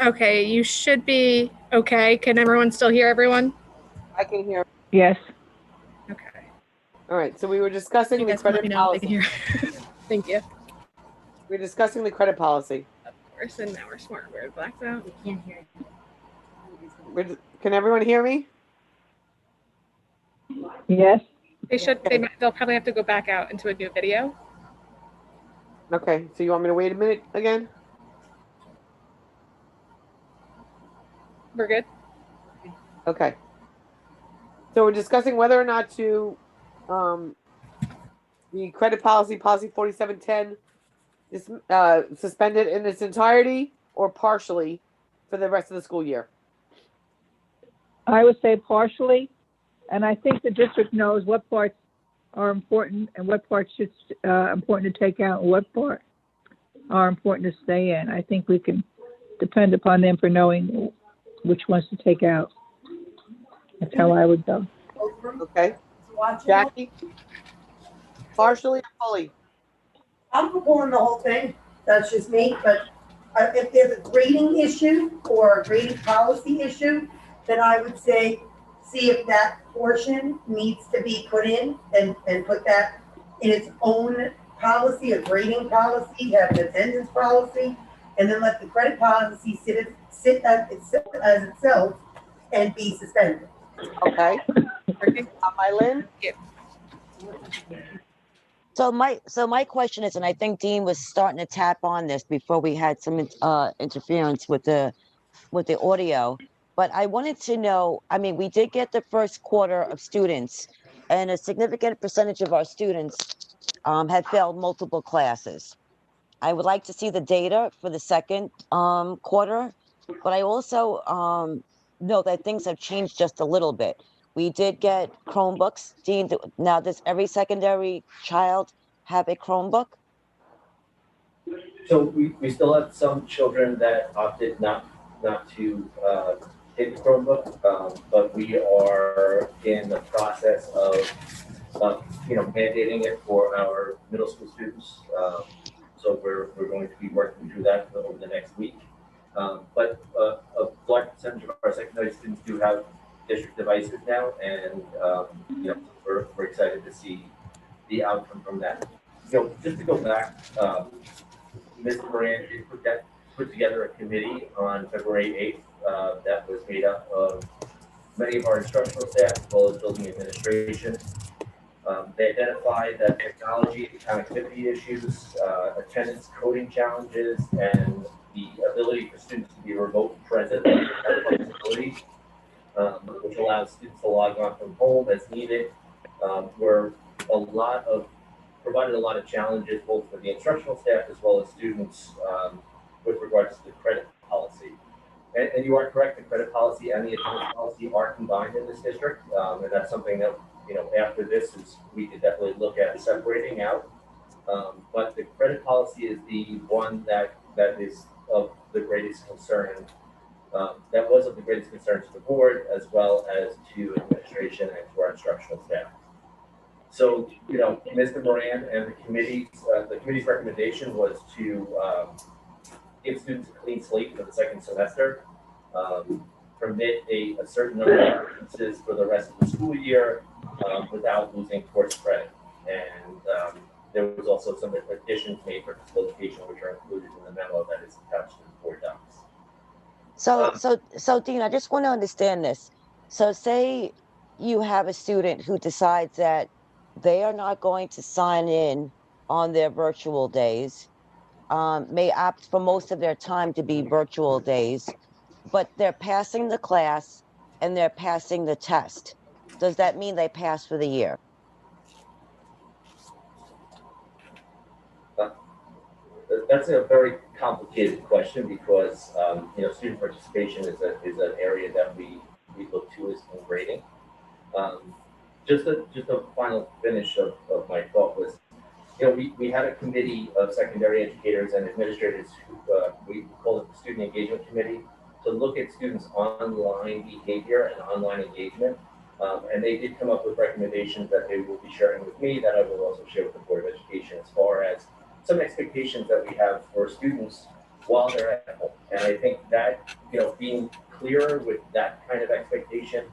Okay, you should be okay. Can everyone still hear everyone? I can hear. Yes. Okay. All right, so we were discussing You the guys can let credit me know if they can policy. hear. Thank you. We're discussing the credit policy. Of course, and now we're smart. We're blacked out. We can't hear you. Can everyone hear me? Yes. They should. They'll probably have to go back out into a new video. Okay, so you want me to wait a minute again? We're good. Okay. So we're discussing whether or not to the credit policy 4710 is suspended in its entirety or partially for the rest of the school year. I would say partially, and I think the district knows what parts are important and what parts should important to take out and what part are important to stay in. I think we can depend upon them for knowing which ones to take out. That's how I would go. Okay. Jackie? Partially or fully? I'm for pulling the whole thing. That's just me. But if there's a grading issue or a grading policy issue, then I would say, see if that portion needs to be put in and put that in its own policy, a grading policy, have an attendance policy, and then let the credit policy sit as itself and be suspended. Okay. Mylin? So my question is, and I think Dean was starting to tap on this before we had some interference with the audio, but I wanted to know, I mean, we did get the first quarter of students, and a significant percentage of our students had failed multiple classes. I would like to see the data for the second quarter, but I also know that things have changed just a little bit. We did get Chromebooks. Dean, now does every secondary child have a Chromebook? So we still have some children that opted not to take the Chromebook, but we are in the process of mandating it for our middle school students. So we're going to be working through that over the next week. But a large percentage of our secondary students do have district devices now, and we're excited to see the outcome from that. Just to go back, Ms. Moran did put together a committee on February 8th that was made up of many of our instructional staff as well as building administration. They identified that technology and connectivity issues, attendance coding challenges, and the ability for students to be remote present flexibility, which allows students to log on from home as needed, provided a lot of challenges both for the instructional staff as well as students with regards to the credit policy. And you are correct, the credit policy and the attendance policy are combined in this district, and that's something that after this we could definitely look at separating out. But the credit policy is the one that is of the greatest concern. That was of the greatest concern to the board as well as to administration and to our instructional staff. So, Mr. Moran and the committee's recommendation was to give students a clean slate for the second semester, permit a certain number of instances for the rest of the school year without losing course credit. And there was also some additions made for facilitation, which are included in the memo that is attached to the board docs. So Dean, I just want to understand this. So say you have a student who decides that they are not going to sign in on their virtual days, may opt for most of their time to be virtual days, but they're passing the class and they're passing the test. Does that mean they pass for the year? That's a very complicated question because student participation is an area that we look to as in grading. Just a final finish of my thought was, we had a committee of secondary educators and administrators who we call it the Student Engagement Committee to look at students' online behavior and online engagement. And they did come up with recommendations that they will be sharing with me that I will also share with the Board of Education as far as some expectations that we have for students while they're at home. And I think that, being clearer with that kind of expectation,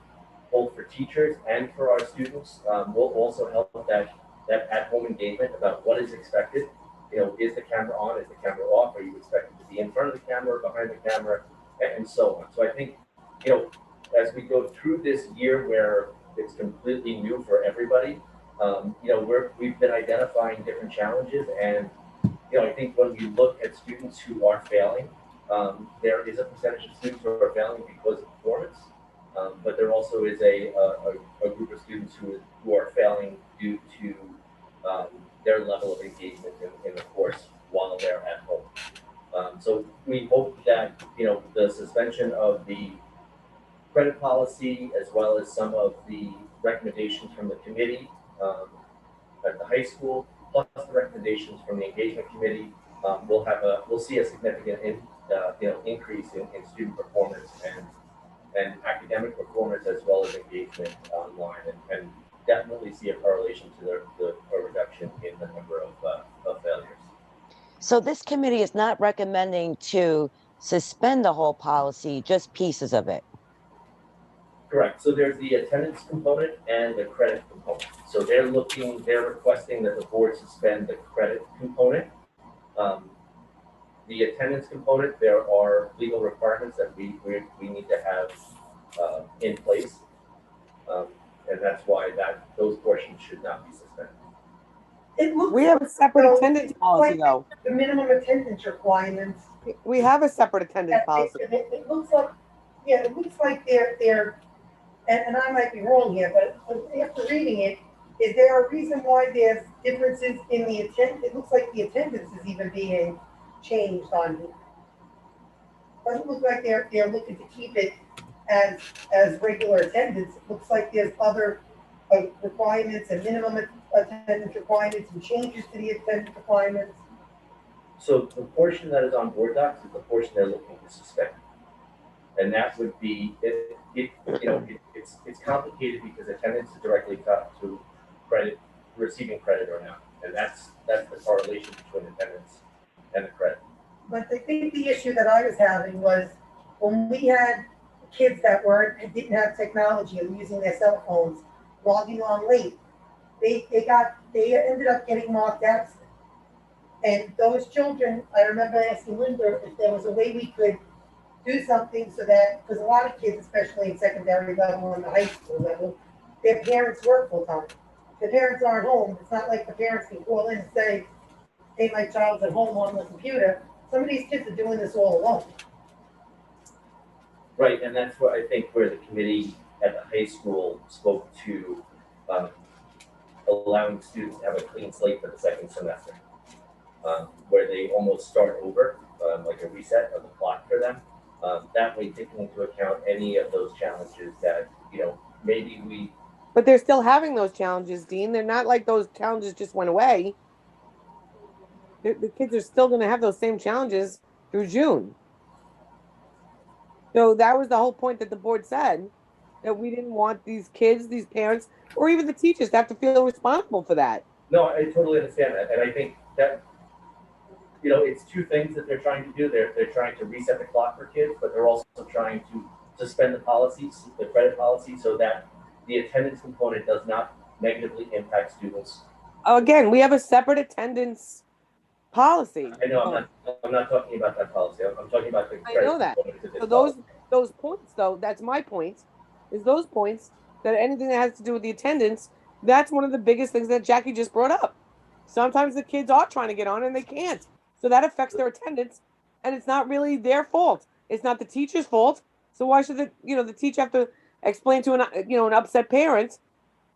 both for teachers and for our students, will also help that at-home engagement about what is expected. Is the camera on? Is the camera off? Are you expected to be in front of the camera, behind the camera, and so on. So I think, as we go through this year where it's completely new for everybody, we've been identifying different challenges, and I think when we look at students who are failing, there is a percentage of students who are failing because of performance, but there also is a group of students who are failing due to their level of engagement in the course while they're at home. So we hope that the suspension of the credit policy, as well as some of the recommendations from the committee at the high school, plus the recommendations from the engagement committee, we'll see a significant increase in student performance and academic performance, as well as engagement online, and definitely see a correlation to a reduction in the number of failures. So this committee is not recommending to suspend the whole policy, just pieces of it. Correct. So there's the attendance component and the credit component. So they're requesting that the board suspend the credit component. The attendance component, there are legal requirements that we need to have in place. And that's why those portions should not be suspended. It looks We have a separate so- attendance policy, though. the minimum attendance requirements. We have a separate attendance policy. It looks like, yeah, it looks like they're, and I might be wrong here, but after reading it, is there a reason why there's differences in the attendance? It looks like the attendance is even being changed on here. Doesn't look like they're looking to keep it as regular attendance. It looks like there's other requirements and minimum attendance requirements and changes to the attendance requirements. So the portion that is on board docs is the portion they're looking to suspend. And that would be, it's complicated because attendance is directly tied to credit, receiving credit or not. And that's the correlation between attendance and the credit. But I think the issue that I was having was when we had kids that didn't have technology and using their cell phones, logging on late, they ended up getting marked absent. And those children, I remember asking Linda if there was a way we could do something so that, because a lot of kids, especially in secondary level and the high school level, their parents work full time. The parents aren't home. It's not like the parents can call in and say, hey, my child's at home on the computer. Some of these kids are doing this all alone. Right, and that's what I think where the committee at the high school spoke to allowing students to have a clean slate for the second semester, where they almost start over, like a reset of the clock for them. That way, taking into account any of those challenges that, maybe we. But they're still having those challenges, Dean. They're not like those challenges just went away. The kids are still going to have those same challenges through June. So that was the whole point that the board said, that we didn't want these kids, these parents, or even the teachers to have to feel responsible for that. No, I totally understand that. And I think that, it's two things that they're trying to do. They're trying to reset the clock for kids, but they're also trying to suspend the policies, the credit policy, so that the attendance component does not negatively impact students. Again, we have a separate attendance policy. I know, I'm not talking about that policy. I'm talking about the credit. I know that. component of this So policy. those points, though, that's my point, is those points, that anything that has to do with the attendance, that's one of the biggest things that Jackie just brought up. Sometimes the kids are trying to get on and they can't. So that affects their attendance, and it's not really their fault. It's not the teacher's fault. So why should the teacher have to explain to an upset parent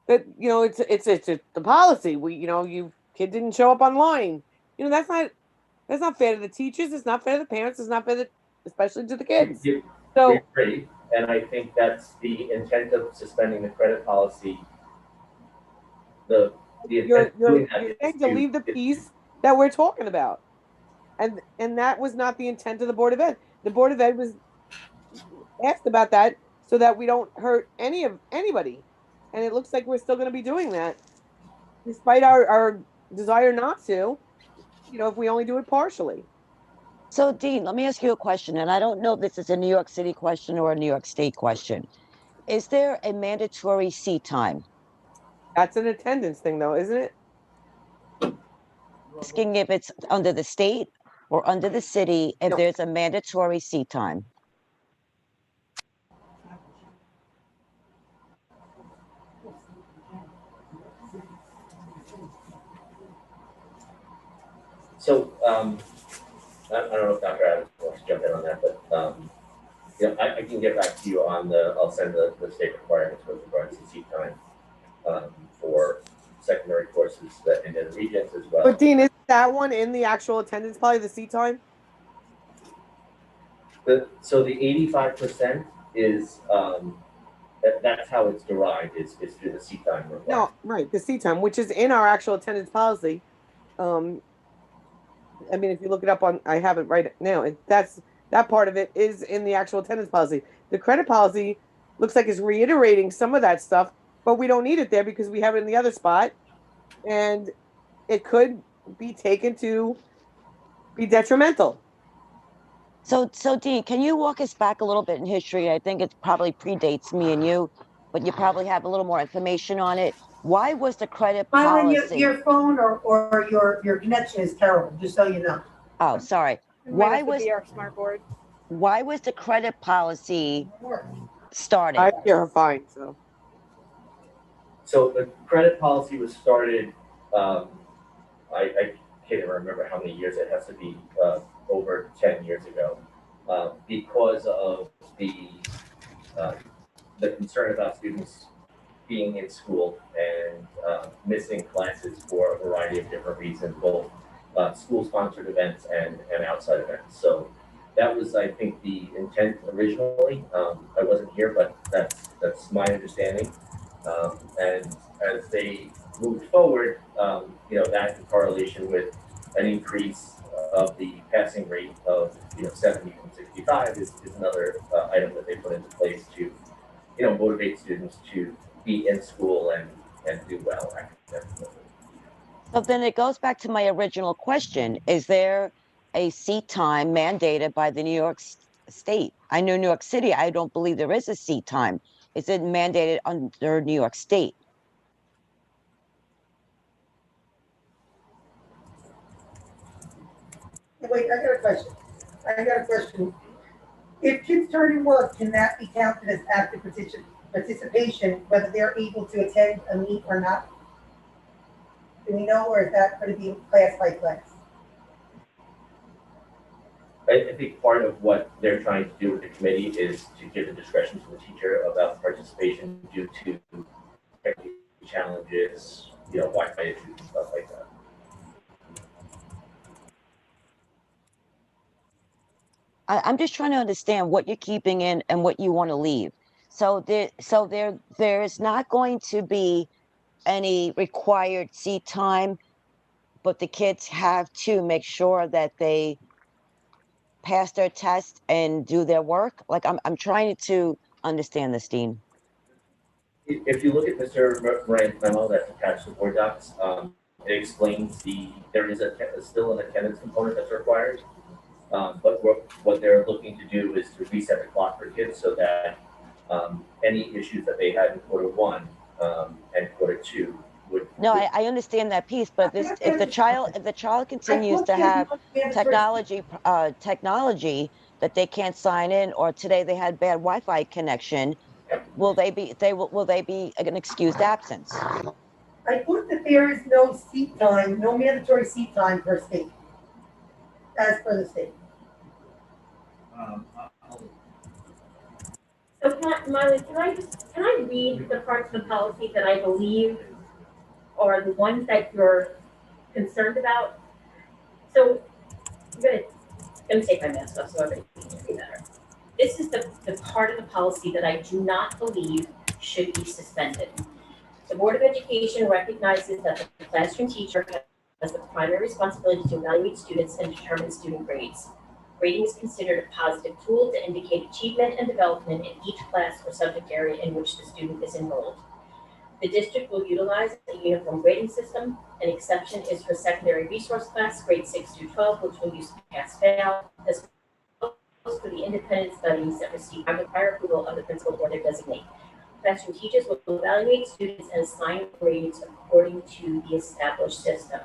that, it's the policy. You kid didn't show up online. That's not fair to the teachers. It's not fair to the parents. It's not fair especially to the kids. We So agree, and I think that's the intent of suspending the credit policy. The you're intent of doing that saying to leave the piece that we're talking about. And that was not the intent of the Board of Ed. The Board of Ed was asked about that so that we don't hurt anybody. And it looks like we're still going to be doing that, despite our desire not to, if we only do it partially. So, Dean, let me ask you a question, and I don't know if this is a New York City question or a New York State question. Is there a mandatory seat time? That's an attendance thing, though, isn't it? Asking if it's under the state or under the city, if No. there's a mandatory seat time. So, I don't know if Dr. Adams wants to jump in on that, but, I can get back to you on I'll send the state requirements with regards to seat time, for secondary courses that in the regions as well. But Dean, is that one in the actual attendance, probably the seat time? So the 85% is, that's how it's derived, is through the seat time requirement. No, right, the seat time, which is in our actual attendance policy. I mean, if you look it up on, I have it right now. That part of it is in the actual attendance policy. The credit policy looks like it's reiterating some of that stuff, but we don't need it there because we have it in the other spot, and it could be taken to be detrimental. So Dean, can you walk us back a little bit in history? I think it probably predates me and you, but you probably have a little more information on it. Why was the credit Mylan, policy? your phone or your connection is terrible, just so you know. Oh, sorry. Why was the smart board? Why was the credit policy started? I hear her fine, so. So the credit policy was started, I can't even remember how many years, it has to be over 10 years ago, because of the concern about students being in school and missing classes for a variety of different reasons, both school-sponsored events and outside events. So that was, I think, the intent originally. I wasn't here, but that's my understanding. And as they moved forward, that in correlation with an increase of the passing rate of 70 from 65 is another item that they put into place to motivate students to be in school and do well academically. So then it goes back to my original question. Is there a seat time mandated by the New York State? I know New York City, I don't believe there is a seat time. Is it mandated under New York State? Wait, I got a question. If kids turn in work, can that be counted as active participation, whether they're able to attend a meet or not? Do we know, or is that going to be class by class? I think part of what they're trying to do with the committee is to give the discretion to the teacher about participation due to technical challenges, Wi-Fi issues and stuff like that. I'm just trying to understand what you're keeping in and what you want to leave. So there is not going to be any required seat time, but the kids have to make sure that they pass their test and do their work. Like I'm trying to understand this, Dean. If you look at Mr. Moran's memo that's attached to the board docs, it explains there is still an attendance component that's required. But what they're looking to do is to reset the clock for kids so that any issues that they had in quarter one and quarter two would. No, I understand that piece, but if the child continues to have technology that they can't sign in, or today they had bad Wi-Fi connection, will they be an excused absence? I thought that there is no seat time, no mandatory seat time per state, as per the state. So Miley, can I read the parts of the policy that I believe are the ones that you're concerned about? So I'm gonna take my mask off so everybody can see better. This is the part of the policy that I do not believe should be suspended. The Board of Education recognizes that the classroom teacher has the primary responsibility to evaluate students and determine student grades. Grading is considered a positive tool to indicate achievement and development in each class or subject area in which the student is enrolled. The district will utilize a uniform grading system. An exception is for secondary resource class, grades 6 through 12, which will use pass-fail, as well as for the independent studies that receive prior approval of the principal or their designate. Classroom teachers will evaluate students and assign grades according to the established system.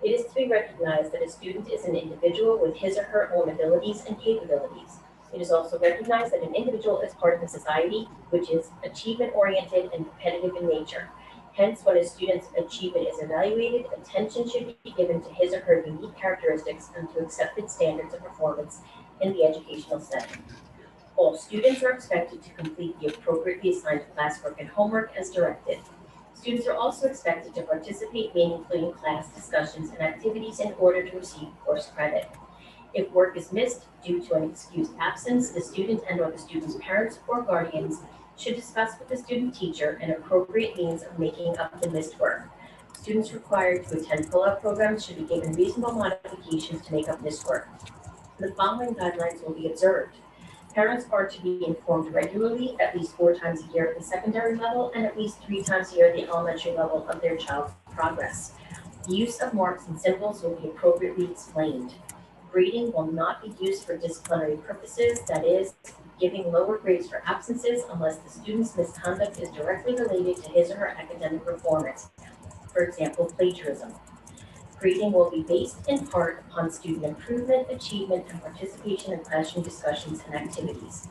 It is to be recognized that a student is an individual with his or her own abilities and capabilities. It is also recognized that an individual is part of a society which is achievement-oriented and competitive in nature. Hence, when a student's achievement is evaluated, attention should be given to his or her unique characteristics and to accepted standards of performance in the educational setting. All students are expected to complete the appropriately assigned classwork and homework as directed. Students are also expected to participate meaningfully in class discussions and activities in order to receive course credit. If work is missed due to an excused absence, the student and/or the student's parents or guardians should discuss with the student teacher an appropriate means of making up the missed work. Students required to attend pull-out programs should be given reasonable modifications to make up missed work. The following guidelines will be observed. Parents are to be informed regularly, at least 4 times a year at the secondary level and at least 3 times a year at the elementary level of their child's progress. The use of marks and symbols will be appropriately explained. Grading will not be used for disciplinary purposes, that is, giving lower grades for absences unless the student's misconduct is directly related to his or her academic performance. For example, plagiarism. Grading will be based in part upon student improvement, achievement, and participation in classroom discussions and activities.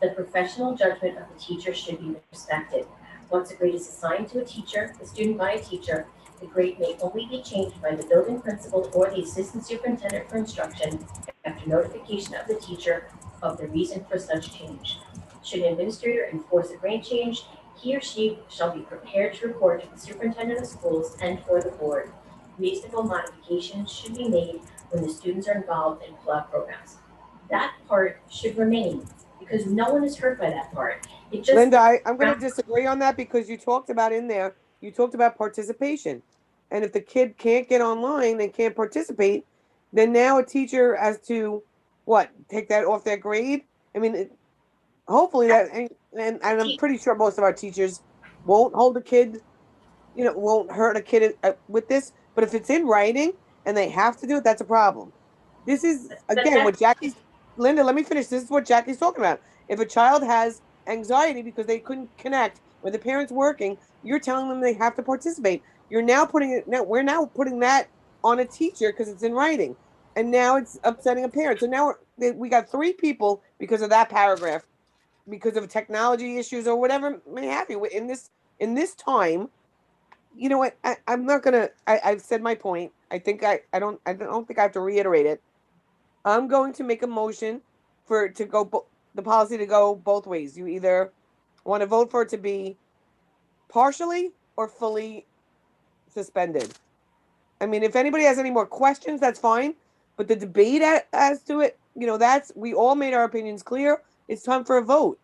The professional judgment of the teacher should be respected. Once a grade is assigned to a teacher, the student by a teacher, the grade may only be changed by the building principal or the assistant superintendent for instruction after notification of the teacher of the reason for such change. Should an administrator enforce a grade change, he or she shall be prepared to report to the superintendent of schools and or the board. Reasonable modifications should be made when the students are involved in pull-out programs. That part should remain because no one is hurt by that part. It just Linda, I'm going to disagree on that because you talked about in there, you talked about participation. And if the kid can't get online and can't participate, then now a teacher has to, what, take that off their grade? I mean, hopefully that, and I'm pretty sure most of our teachers won't hold a kid, won't hurt a kid with this. But if it's in writing and they have to do it, that's a problem. This is, again, what Linda, let me finish. This is what Jackie's talking about. If a child has anxiety because they couldn't connect with the parents working, you're telling them they have to participate. We're now putting that on a teacher because it's in writing. And now it's upsetting a parent. So now we got 3 people because of that paragraph, because of technology issues or whatever may have you. In this time, you know what? I'm not gonna. I've said my point. I think I don't think I have to reiterate it. I'm going to make a motion for it to go the policy to go both ways. You either want to vote for it to be partially or fully suspended. I mean, if anybody has any more questions, that's fine. But the debate as to it, we all made our opinions clear. It's time for a vote.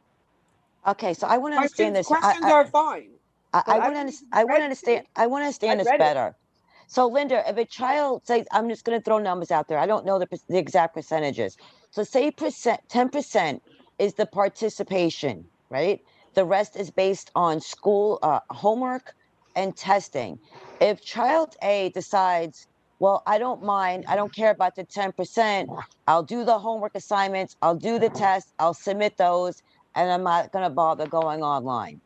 Okay, so I want to understand this. Questions are fine. I want to understand this better. So, Linda, if a child says, I'm just going to throw numbers out there. I don't know the exact percentages. So, say 10% is the participation, right? The rest is based on school homework and testing. If child A decides, well, I don't mind, I don't care about the 10%. I'll do the homework assignments. I'll do the tests. I'll submit those, and I'm not going to bother going online.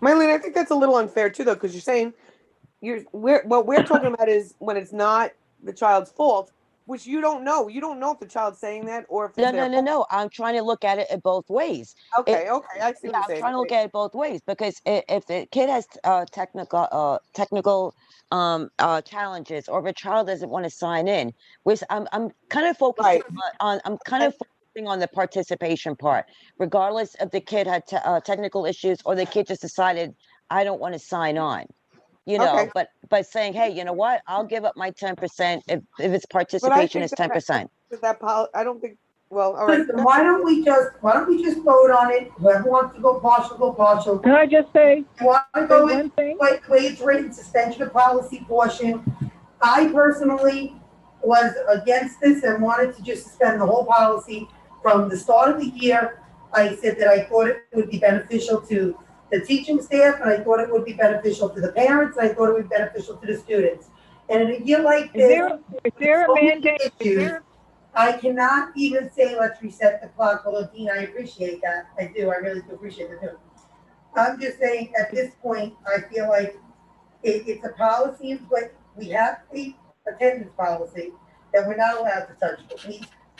Mylene, I think that's a little unfair too, though, because you're saying what we're talking about is when it's not the child's fault, which you don't know. You don't know if the child's saying that or if it's No. I'm trying to look at it in both ways. Okay. I see what you're saying. I'm trying to look at it both ways because if the kid has technical challenges, or if a child doesn't want to sign in, which I'm kind of focusing on the participation part, regardless if the kid had technical issues or the kid just decided I don't want to sign on. But saying, hey, you know what? I'll give up my 10% if its participation is 10%. I don't think. Well, all right. Listen, why don't we just vote on it? Whoever wants to go partial, go partial. Can I just say You want to go one in thing? way it's written, suspension of policy portion. I personally was against this and wanted to just suspend the whole policy from the start of the year I said that I thought it would be beneficial to the teaching staff, and I thought it would be beneficial to the parents, and I thought it would be beneficial to the students. And in a year like Is this, there a so many mandate? Is issues, there, I cannot even say let's reset the clock, although Dean, I appreciate that. I do, I really do appreciate it too. I'm just saying, at this point, I feel like it's a policy in place. We have a attendance policy that we're not allowed to touch.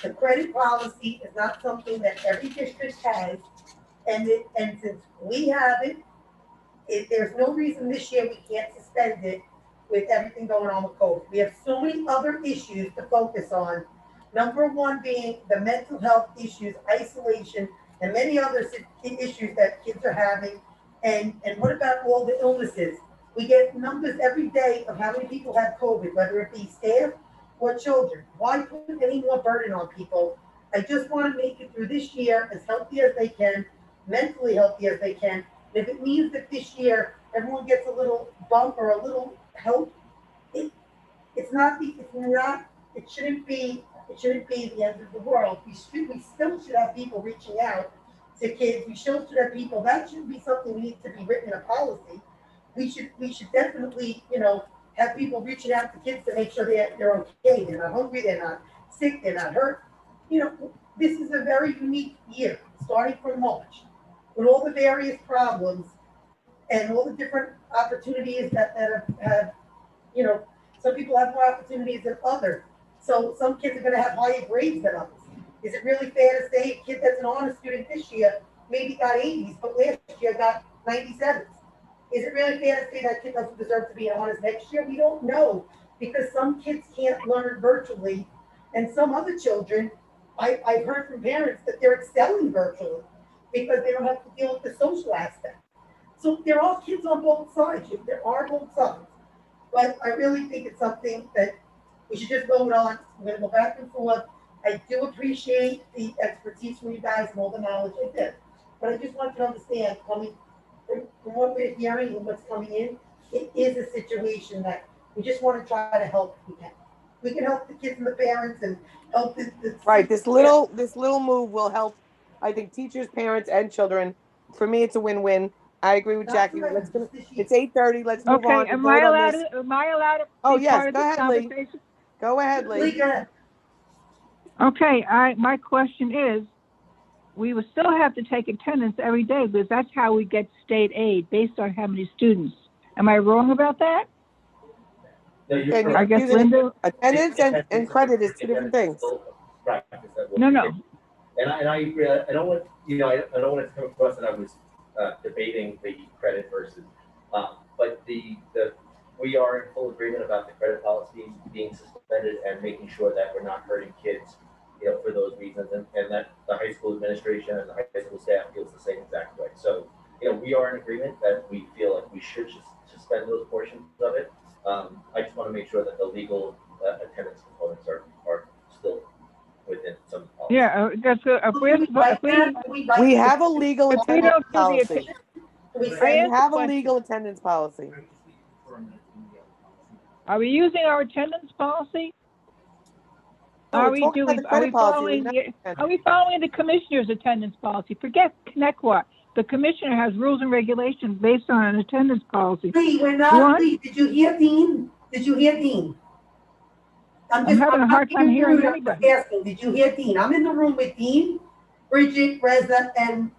The credit policy is not something that every district has. And since we have it, there's no reason this year we can't suspend it with everything going on with COVID. We have so many other issues to focus on. Number one being the mental health issues, isolation, and many other issues that kids are having. And what about all the illnesses? We get numbers every day of how many people have COVID, whether it be staff or children. Why put any more burden on people? I just want to make it through this year as healthy as they can, mentally healthy as they can. If it means that this year everyone gets a little bump or a little help, it shouldn't be the end of the world. We still should have people reaching out to kids. We still should have people. That shouldn't be something we need to be written in a policy. We should definitely, have people reaching out to kids to make sure they're okay. They're not hungry. They're not sick. They're not hurt. This is a very unique year, starting from March, with all the various problems and all the different opportunities that have, some people have more opportunities than others. So some kids are going to have higher grades than others. Is it really fair to say a kid that's an honor student this year maybe got 80s, but last year got 97s? Is it really fair to say that kid doesn't deserve to be an honors next year? We don't know, because some kids can't learn virtually, and some other children, I've heard from parents that they're excelling virtually because they don't have to deal with the social aspect. So there are kids on both sides. There are both sides. But I really think it's something that we should just vote on. We're going to go back and forth. I do appreciate the expertise from you guys and all the knowledge I did. But I just want to understand, coming from what we're hearing and what's coming in, it is a situation that we just want to try to help if we can. We can help the kids and the parents and help the Right. This little move will help, I think, teachers, parents, and children. For me, it's a win-win. I agree with Jackie. It's 8:30. Let's move on. okay, am I allowed to Oh, be yes, part of go this ahead, Lee. conversation? Go ahead, Lee. Go ahead. Okay, my question is, we will still have to take attendance every day because that's how we get state aid, based on how many students. Am I wrong about that? No, you're Okay, correct. I guess Using Linda, attendance and credit is two different things. Practice that will no, be no. different. And I agree. I don't want, I don't want it to come across that I was debating the credit versus, but we are in full agreement about the credit policy being suspended and making sure that we're not hurting kids, for those reasons, and that the high school administration and the high school staff feels the same exact way. So, we are in agreement that we feel like we should just suspend those portions of it. I just want to make sure that the legal attendance components are still within some policy. Yeah, that's good. We have a legal if we attendance don't do the policy. We I We asked the have a question. legal attendance policy. Are we using our attendance policy? No, Are we're we talking about doing? the Are we credit policy. following? Are we following the commissioner's attendance policy? Forget Connecticut. The commissioner has rules and regulations based on an attendance policy. Lee, we're not, What? Lee, did you hear Dean? I'm having a hard time hearing anybody. Asking, did you hear Dean? I'm in the room with Dean, Bridget, Reza, and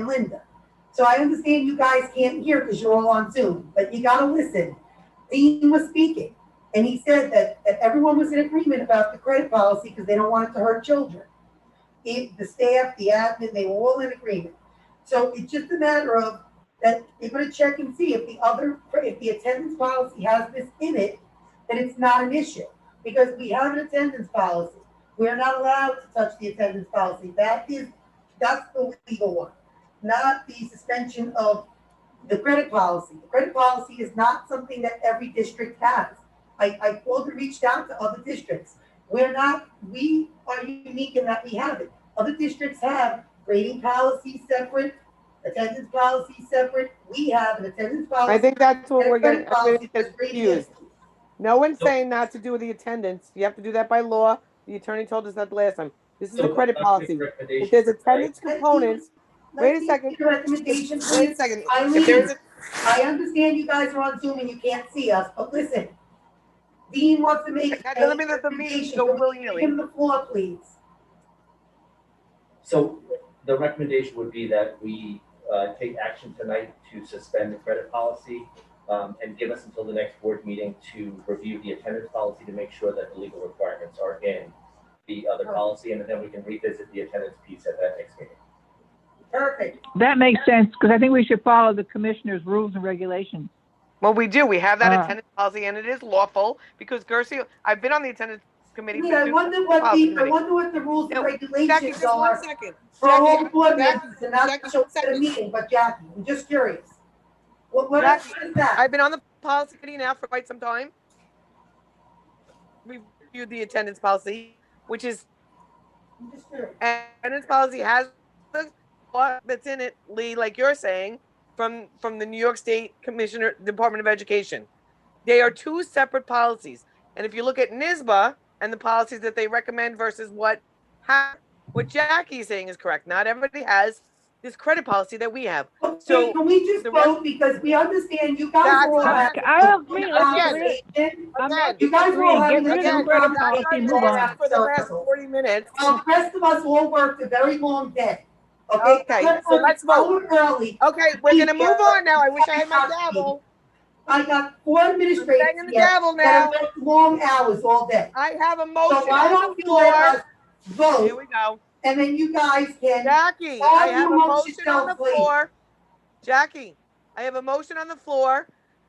Linda. So I understand you guys can't hear because you're all on Zoom, but you gotta listen. Dean was speaking, and he said that everyone was in agreement about the credit policy because they don't want it to hurt children. The staff, the admin, they were all in agreement. So it's just a matter of that they're gonna check and see if the attendance policy has this in it, then it's not an issue. Because we have an attendance policy. We are not allowed to touch the attendance policy. That's the legal one, not the suspension of the credit policy. The credit policy is not something that every district has. I called and reached out to other districts. We are unique in that we have it. Other districts have grading policy separate, attendance policy separate. We have an attendance policy. I think that's what and a we're credit getting policy that's confused. No one's saying not to do the attendance. You have to do that by law. The attorney told us that the last time. This is the credit policy. If there's attendance components, Wait a let me second. make a recommendation, Wait a please. second. Eileen. If there's a, I understand you guys are on Zoom and you can't see us, but listen. Dean wants to make that a doesn't mean that the meeting recommendation. go Can we willy-nilly. give him the floor, please? So the recommendation would be that we take action tonight to suspend the credit policy and give us until the next board meeting to review the attendance policy to make sure that the legal requirements are in the other policy, and then we can revisit the attendance piece at that next meeting. Perfect. That makes sense, because I think we should follow the commissioner's rules and regulations. well, we do. We have that Ah. attendance policy, and it is lawful because Gersie. I've been on the attendance committee. I mean, I wonder what the rules and No, Jackie, regulations just one are second. for all Jackie, board Jackie, members and not Jackie, show one at a second. meeting, but Jackie, I'm just curious. What Jackie, is that? I've been on the policy committee now for quite some time. We've reviewed the attendance policy, which is I'm just curious. attendance policy has the law that's in it, Lee, like you're saying, from the New York State Commissioner Department of Education. They are two separate policies, and if you look at NISBA and the policies that they recommend versus what Jackie's saying is correct. Not everybody has this credit policy that we have. So Can we just the vote, because we understand you guys are all That's- having I a agree. conversation. I'm not You guys are all having Get a rid of the Again, credit I'm not policy, trying to move on. ask for the last 40 minutes. Well, the rest of us all worked a very long day. Okay, Okay, so let's vote. An hour early. Okay, we're gonna move on now. I wish I had my gavel. I got 4 administrators banging the here gavel that now. have worked long hours all day. I have a So motion why on don't the you let floor. us Here vote, we go. and then you guys can, Jackie, all I have a you amongst motion on the yourselves, please. floor. Jackie, I have a motion on the floor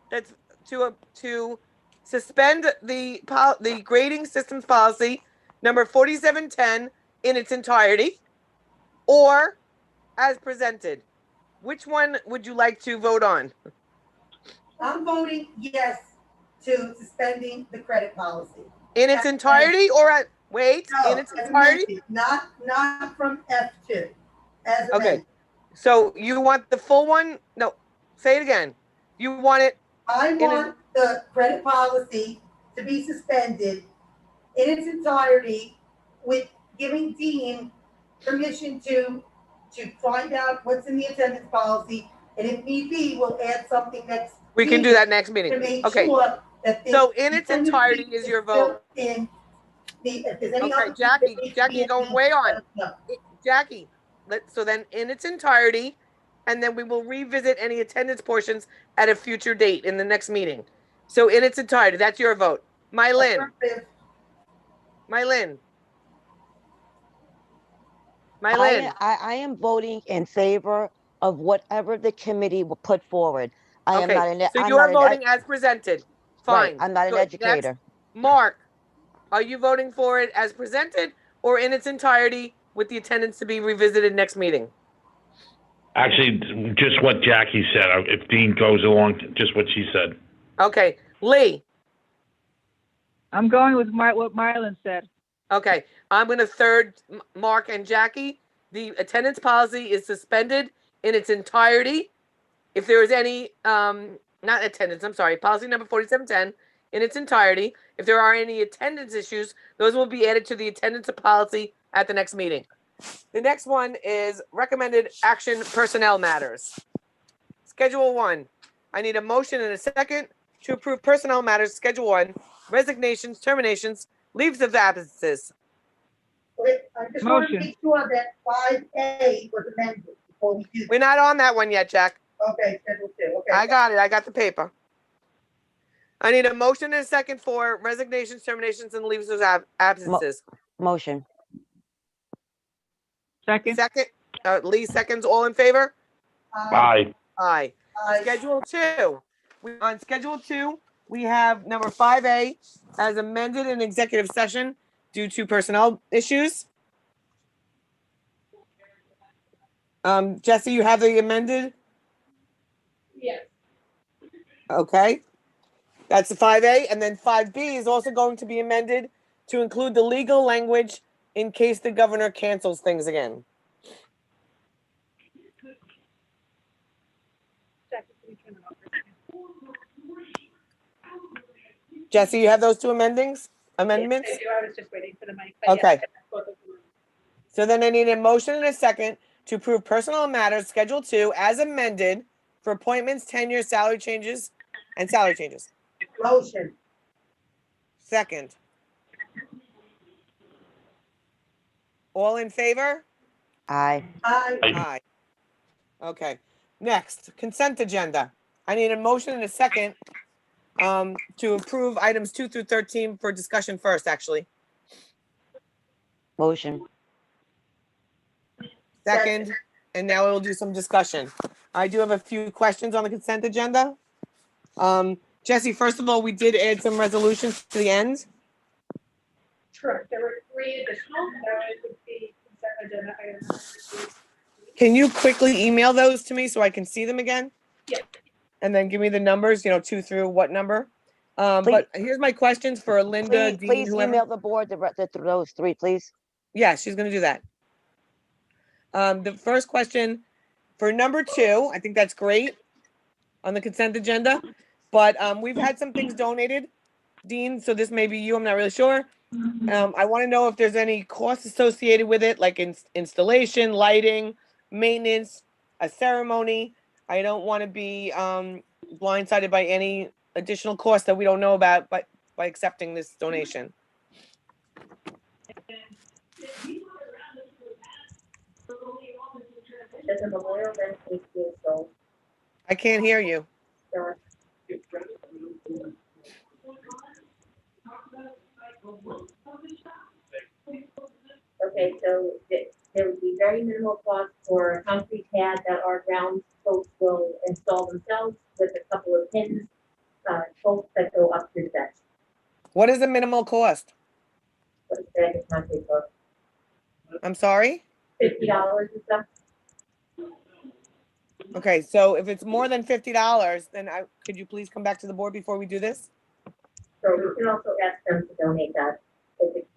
that's to suspend the grading systems policy number 4710 in its entirety, or as presented. Which one would you like to vote on? I'm voting yes to suspending the credit policy. In its entirety, or in No, its as entirety? amended, not from F2, as Okay. amended. So you want the full one? No, say it again. You want it, I want the credit policy to be suspended in its entirety with giving Dean permission to find out what's in the attendance policy. And if need be, we'll add something next. we can do meeting that next To meeting. make Okay, sure that. so in its entirety is your vote. If there's any Okay, other. Jackie, you're going way on. No. Jackie, so then in its entirety, and then we will revisit any attendance portions at a future date in the next meeting. So in its entirety, that's your vote. Mylin, Mylin. Mylin, I am voting in favor of whatever the committee will put forward. I am okay, not an, so I'm you're not an, voting as presented. right, Fine. I'm not an Good. Next, educator. Mark, are you voting for it as presented or in its entirety with the attendance to be revisited next meeting? Actually, just what Jackie said. If Dean goes along, just what she said. Okay, Lee. I'm going with what Mylan said. Okay, I'm going to third Mark and Jackie. The attendance policy is suspended in its entirety. If there is any, not attendance, I'm sorry, policy number 4710 in its entirety. If there are any attendance issues, those will be added to the attendance policy at the next meeting. The next one is recommended action personnel matters. Schedule 1. I need a motion and a second to approve personnel matters, Schedule 1, resignations, terminations, leaves of absences. Wait, I just want to Motion. make sure that 5A was amended before we do. We're not on that one yet, Jack. Okay, schedule 2, okay. I got it. I got the paper. I need a motion and a second for resignations, terminations, and leaves of absences. Motion. Second? Second, Lee seconds. All in favor? Aye. Aye. Aye. Schedule 2. On Schedule 2, we have number 5A as amended in executive session due to personnel issues. Jesse, you have the amended? Yes. Okay. That's the 5A. And then 5B is also going to be amended to include the legal language in case the governor cancels things again. Jesse, you have those two amendments? Yes, I do. I was just waiting for the mic. Okay. So then I need a motion and a second to approve personnel matters, Schedule 2, as amended for appointments, tenure, salary changes, and salary changes. Motion. Second. All in favor? Aye. Aye. Aye. Okay. Next, consent agenda. I need a motion and a second to approve items 2 through 13 for discussion first, actually. Motion. Second, and now we'll do some discussion. I do have a few questions on the consent agenda. Jesse, first of all, we did add some resolutions to the end. Correct. There were 3 additional that would be consent agenda items. Can you quickly email those to me so I can see them again? Yeah. And then give me the numbers, 2 through what number? But here's my questions for Linda, Please, Dean, please whoever. email the board those 3, please. Yeah, she's gonna do that. The first question for number 2, I think that's great on the consent agenda, but we've had some things donated, Dean, so this may be you, I'm not really sure. I want to know if there's any costs associated with it, like installation, lighting, maintenance, a ceremony. I don't want to be blindsided by any additional costs that we don't know about by accepting this donation. There's a memorial bench 18 years old. I can't hear you. So, okay, so there would be very minimal cost for a concrete pad that our ground folks will install themselves with a couple of pins, bolts that go up to the bench. What is the minimal cost? What is that concrete cost? I'm sorry? $50 and stuff. Okay, so if it's more than $50, then could you please come back to the board before we do this? So we can also ask them to donate that. If it's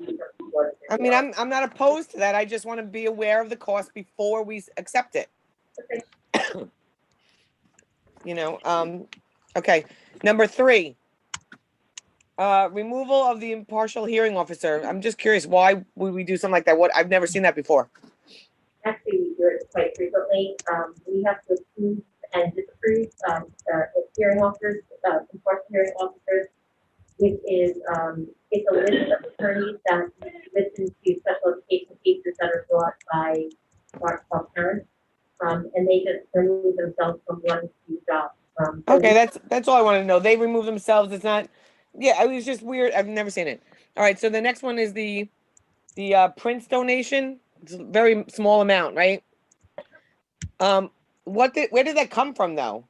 more than I mean, $50. I'm not opposed to that. I just want to be aware of the cost before we accept it. Okay. Okay. Number 3, removal of the impartial hearing officer. I'm just curious, why would we do something like that? I've never seen that before. Actually, we do it quite frequently. We have to approve and disapprove hearing officers, impartial hearing officers, which is it's a list of attorneys that listen to special education cases that are brought by our parents, and they just remove themselves from one job. Okay, that's all I want to know. They remove themselves. It's not. Yeah, it was just weird. I've never seen it. All right, so the next one is the Prince donation. It's a very small amount, right? Where did that come from, though?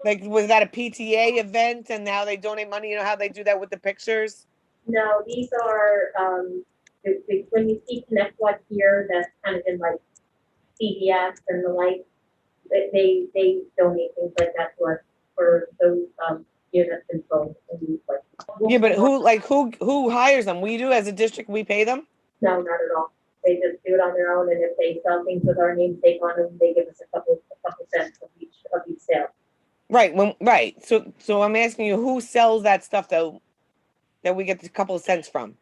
Like, was that a PTA event, and now they donate money? You know how they do that with the pictures? No, these are when you see Connect Watch here, that's kind of in like CVS and the like. They donate things like that to us for those years that's been sold. Yeah, but who hires them? We do as a district. We pay them. No, not at all. They just do it on their own, and if they sell things with our namesake on them, they give us a couple cents of each sale. Right. Right. So I'm asking you, who sells that stuff though, that we get a couple of cents from?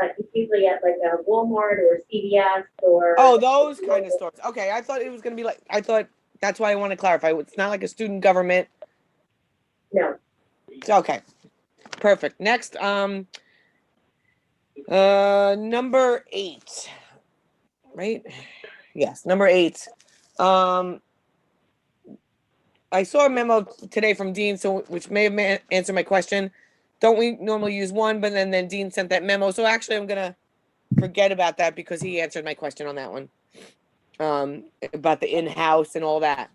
It's usually at like a Walmart or CVS or. Oh, those kind of stores. Okay, I thought it was gonna be like. I thought that's why I want to clarify. It's not like a student government. No. Okay. Perfect. Next, number 8. Right? Yes, number 8. I saw a memo today from Dean, which may have answered my question. Don't we normally use one, but then Dean sent that memo. So actually, I'm gonna forget about that because he answered my question on that one, about the in-house and all that.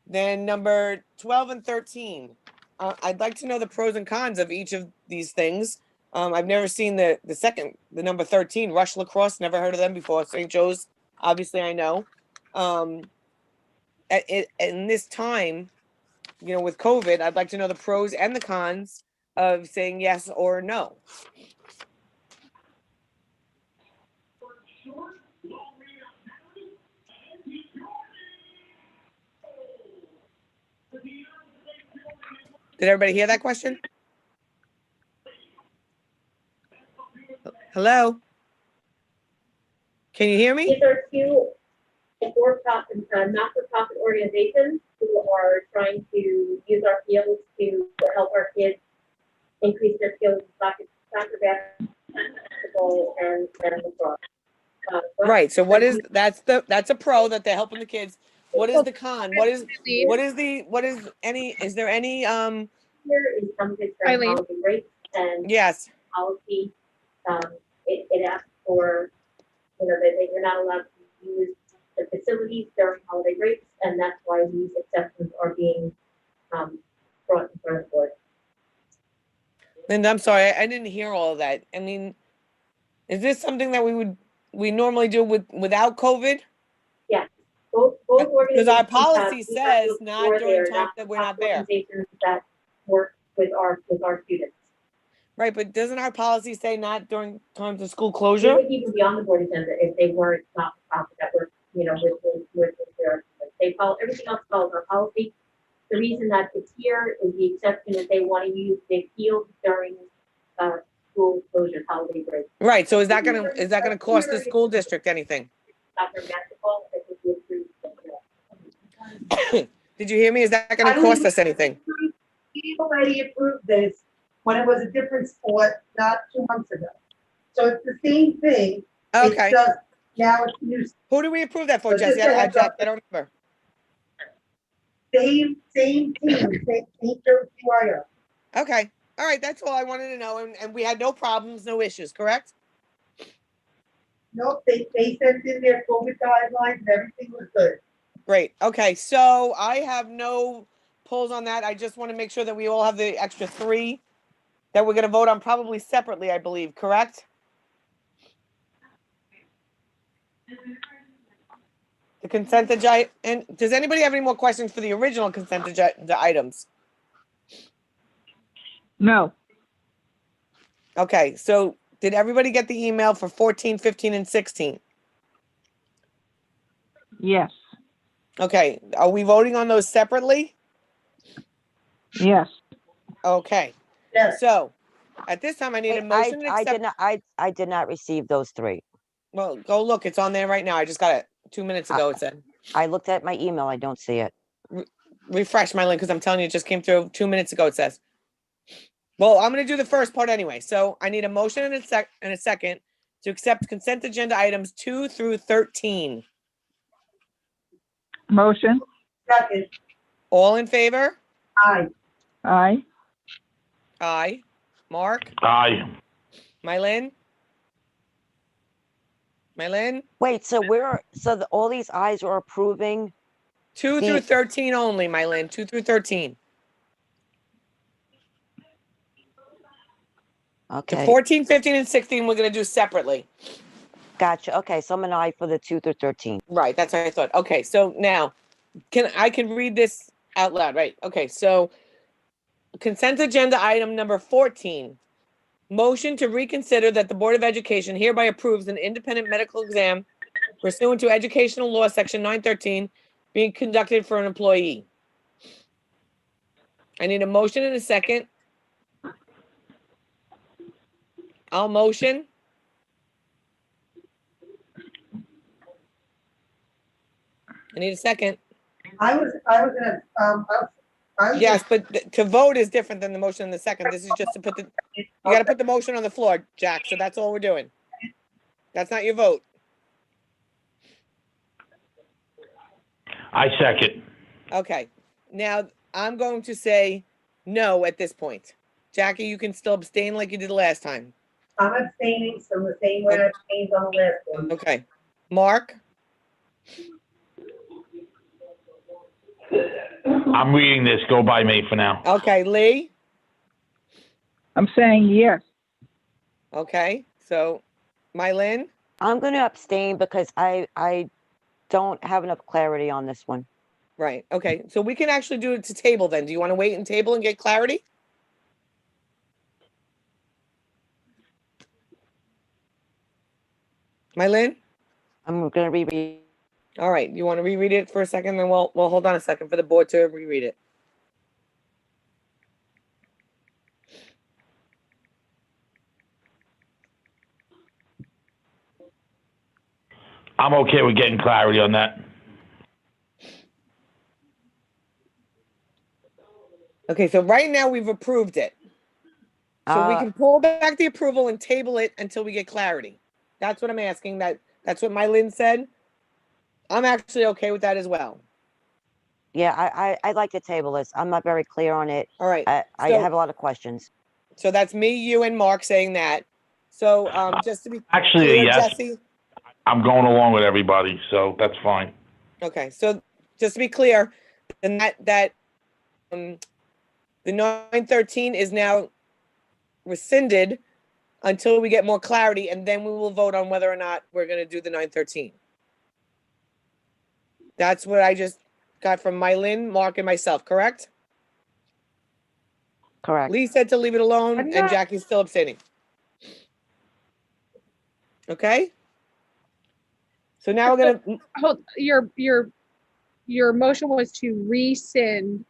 Then number 12 and 13. I'd like to know the pros and cons of each of these things. I've never seen the number 13, Rush Lacrosse. Never heard of them before. St. Joe's, obviously, I know. In this time, with COVID, I'd like to know the pros and the cons of saying yes or no. Did everybody hear that question? Hello? Can you hear me? These are two for-profit, not-for-profit organizations who are trying to use our fields to help our kids increase their skills in soccer, basketball, and lacrosse. Right. So what is that's a pro that they're helping the kids. What is the con? Is there any Here is some kids during Eileen? holiday breaks and yes. policy, it asks for, that you're not allowed to use the facilities during holiday breaks, and that's why these exceptions are being, brought in front of the board. Linda, I'm sorry, I didn't hear all of that. I mean, is this something that we normally do without COVID? Both Because organizations. our policy have- says or not during they're times that we're not there. Organizations that work with our students. Right, but doesn't our policy say not during times of school They closure? would even be on the board agenda if they weren't not-for-profit that work, with their, they follow, everything else follows our policy. The reason that it's here is the exception is they want to use the field during, school closure, holiday break. Right, so is that gonna cost the school district anything? Soccer, basketball, I think we approved. Did you hear me? Is that gonna cost us anything? We already approved this when it was a different sport, not 2 months ago. So it's the same thing. Okay, It's just, now it's new, who do we approve that for, But just Jesse? a heads up. I don't remember. same team, same teacher, QIO. Okay, all right, that's all I wanted to know, and we had no problems, no issues, correct? Nope, they sent in their COVID guidelines and everything was good. Great, okay, so I have no pulls on that. I just want to make sure that we all have the extra 3 that we're gonna vote on probably separately, I believe, correct? The consent agenda, and does anybody have any more questions for the original consent agenda items? No, Okay, so did everybody get the email for 14, 15, and 16? yes, Okay, are we voting on those separately? yes. Okay, Yes, so at this time I need a motion to I accept. did not, I did not receive those 3. Well, go look, it's on there right now. I just got it 2 minutes ago, it said. I looked at my email, I don't see it. Refresh my link, because I'm telling you, it just came through 2 minutes ago, it says. Well, I'm gonna do the first part anyway, so I need a motion and a second to accept consent agenda items 2 through 13. Motion, second, All in favor? aye. aye, Aye. Mark? Aye. Mylin? Mylin? Wait, so all these eyes are approving? 2 through 13 only, Mylin, 2 through 13. The Okay, 14, 15, and 16, we're gonna do separately. gotcha. Okay, so I'm an aye for the 2 through 13. Right, that's what I thought. Okay, so now, I can read this out loud, right? Okay, so consent agenda item number 14. Motion to reconsider that the Board of Education hereby approves an independent medical exam pursuant to Educational Law, Section 913, being conducted for an employee. I need a motion and a second. I'll motion. I need a second. I was gonna, I was. Yes, but to vote is different than the motion in the second. This is just to put you gotta put the motion on the floor, Jack, so that's all we're doing. That's not your vote. I second. Okay, now I'm going to say no at this point. Jackie, you can still abstain like you did last time. I'm abstaining from the same way I abstained on the last one. Okay. Mark? I'm reading this. Go by me for now. Okay, Lee? I'm saying yes. Okay, so Mylin? I'm gonna abstain because I don't have enough clarity on this one. Right, okay, so we can actually do it to table then. Do you want to wait and table and get clarity? Mylin? I'm gonna reread. All right, you want to reread it for a second, then we'll hold on a second for the board to reread it. I'm okay with getting clarity on that. Okay, so right now we've approved it. So we Uh, can pull back the approval and table it until we get clarity. That's what I'm asking. That's what Mylin said. I'm actually okay with that as well. yeah, I'd like to table this. I'm not very clear on it. All right. I have a lot of questions. So that's me, you, and Mark saying that. So just to be Actually, clear, yes. Jesse. I'm going along with everybody, so that's fine. Okay, so just to be clear, then that the 913 is now rescinded until we get more clarity, and then we will vote on whether or not we're going to do the 913. That's what I just got from Mylin, Mark, and myself, correct? Correct. Lee said to leave it alone, I'm and not- Jackie's still abstaining. Okay? So now we're going to, Hold, your motion was to rescind.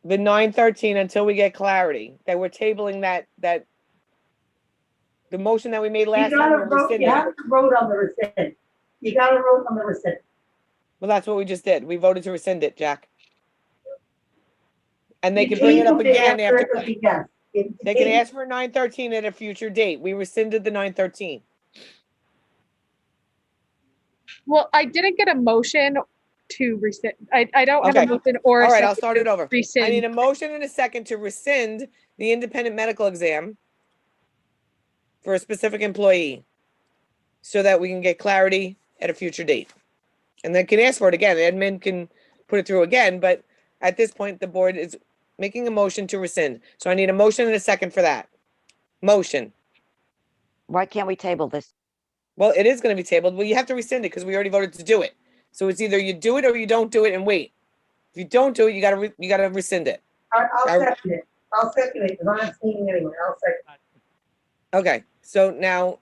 the 913 until we get clarity, that we're tabling that the motion that we made You last time. gotta we're vote, you rescinding. have to vote on the rescind. You gotta vote on the rescind. Well, that's what we just did. We voted to rescind it, Jack. And they You can bring it up tabled it again after, it was a yes. It's they can tabled. ask for 913 at a future date. We rescinded the 913. Well, I didn't get a motion to rescind. I don't have Okay. a motion or a All right, I'll second start to it over. I need rescind. a motion and a second to rescind the independent medical exam for a specific employee so that we can get clarity at a future date. And then can ask for it again. Admin can put it through again, but at this point, the board is making a motion to rescind. So I need a motion and a second for that. Motion. Why can't we table this? Well, it is going to be tabled. Well, you have to rescind it because we already voted to do it. So it's either you do it or you don't do it and wait. If you don't do it, you gotta rescind it. I'll I- second it. I'll second it, because I'm abstaining anyway. I'll second. Okay, so now,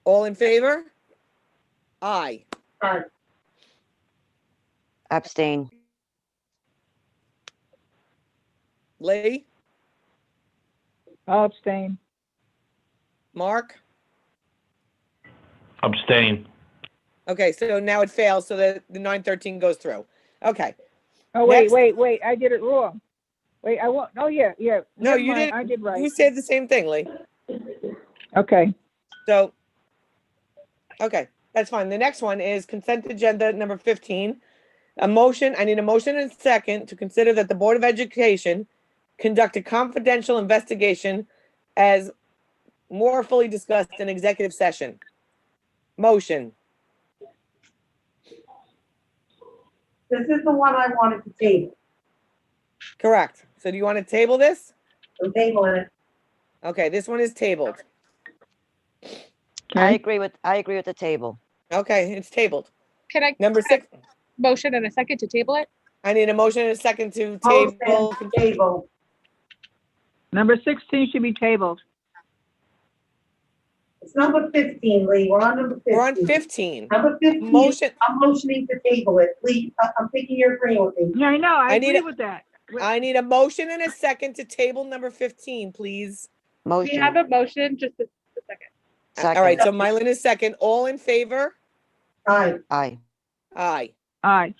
all in favor? Aye. Aye. Abstain. Lee? I'll abstain. Mark? Abstain. Okay, so now it fails, so the 913 goes through. Okay, Oh, wait, Next. wait, I did it wrong. Wait, I won't, oh, yeah. No, Never you mind, didn't. I did right. you said the same thing, Lee. Okay, So, okay, that's fine. The next one is consent agenda number 15. I need a motion and a second to consider that the Board of Education conduct a confidential investigation as more fully discussed in executive session. Motion. This is the one I wanted to table. Correct. So do you want to table this? I'm tabling it. Okay, this one is tabled. I okay, agree with the table. Okay, it's tabled. Can I Number 6, motion and a second to table it? I need a motion and a second to Motion, table. table. number 16 should be tabled. It's number 15, Lee. We're on number 15. We're on 15. Number 15, Motion, I'm motioning to table it. Lee, I'm thinking you're agreeing with me. Yeah, I know, I I need agree a- with that. I need a motion and a second to table number 15, please. We Motion. have a motion, just a second. All right, Second. so Mylin is second. All in favor? Aye. Aye. Aye. Aye,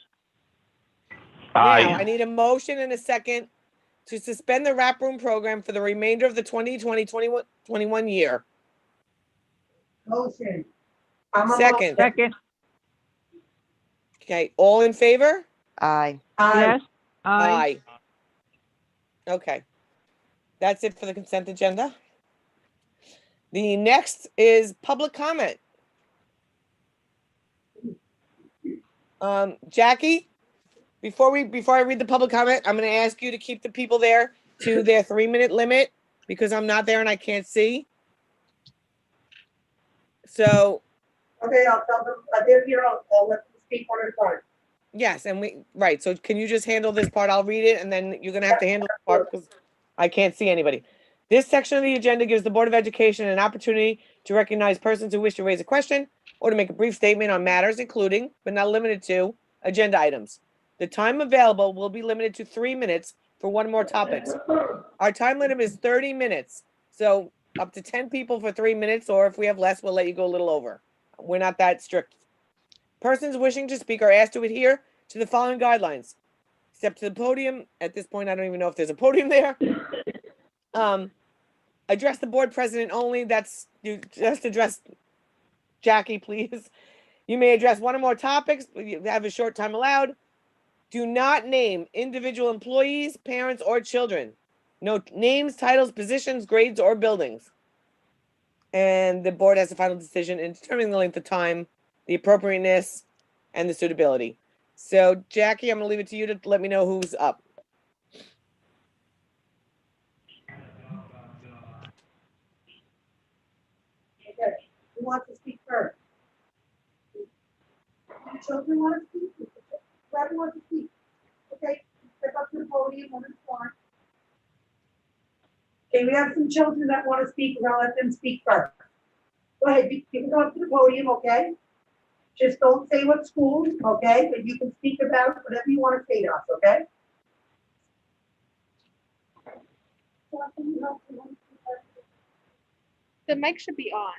Now, I Aye. need a motion and a second to suspend the wrap room program for the remainder of the 2020-21 year. Motion. I'm a Second. second, Okay, all in favor? Aye. Aye. yes, aye. Okay. That's it for the consent agenda. The next is public comment. Jackie, before I read the public comment, I'm gonna ask you to keep the people there to their 3-minute limit because I'm not there and I can't see. So, Okay, I'll tell them, they're here, I'll let them speak one at a time. yes, right, so can you just handle this part? I'll read it and then you're gonna have to handle the part because I can't see anybody. This section of the agenda gives the Board of Education an opportunity to recognize persons who wish to raise a question or to make a brief statement on matters including, but not limited to, agenda items. The time available will be limited to 3 minutes for one or more topics. Our time limit is 30 minutes. So up to 10 people for 3 minutes, or if we have less, we'll let you go a little over. We're not that strict. Persons wishing to speak are asked to adhere to the following guidelines. Step to the podium. At this point, I don't even know if there's a podium there. Address the board president only. That's, you just address Jackie, please. You may address one or more topics, but you have a short time allowed. Do not name individual employees, parents, or children. No names, titles, positions, grades, or buildings. And the board has the final decision in determining the length of time, the appropriateness, and the suitability. So, Jackie, I'm going to leave it to you to let me know who's up. Okay, who wants to speak first? The children want to speak? Whoever wants to speak. Okay, step up to the podium on the floor. Okay, we have some children that want to speak. We're gonna let them speak first. Go ahead, you can go up to the podium, okay? Just don't say what school, okay? But you can speak about whatever you want to say to us, okay? The mic should be on.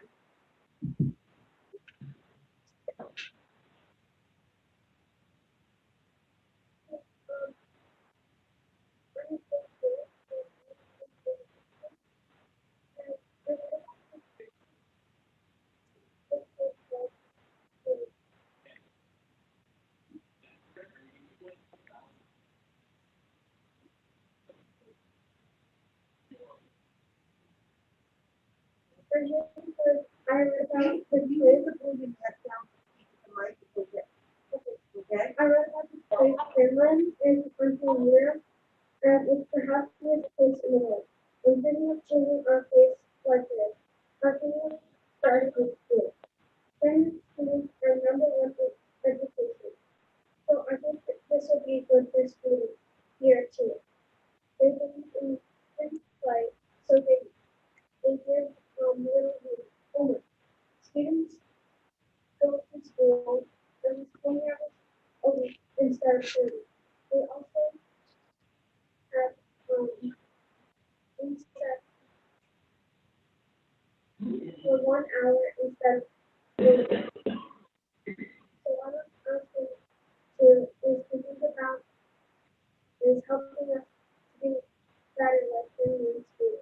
Okay? I read about this place, Finland, is a country in Europe, and it's perhaps the best place in the world. When thinking of children are faced like this, how can you start with school? Finland students are number one in education. So I think that this will be good for students here too. They believe in kids play, so they give little homework. Students go to school at least 20 hours a week instead of 30. They also have instead for 1 hour instead of 30. So what I'm asking to is to think about is helping us to be better like in school.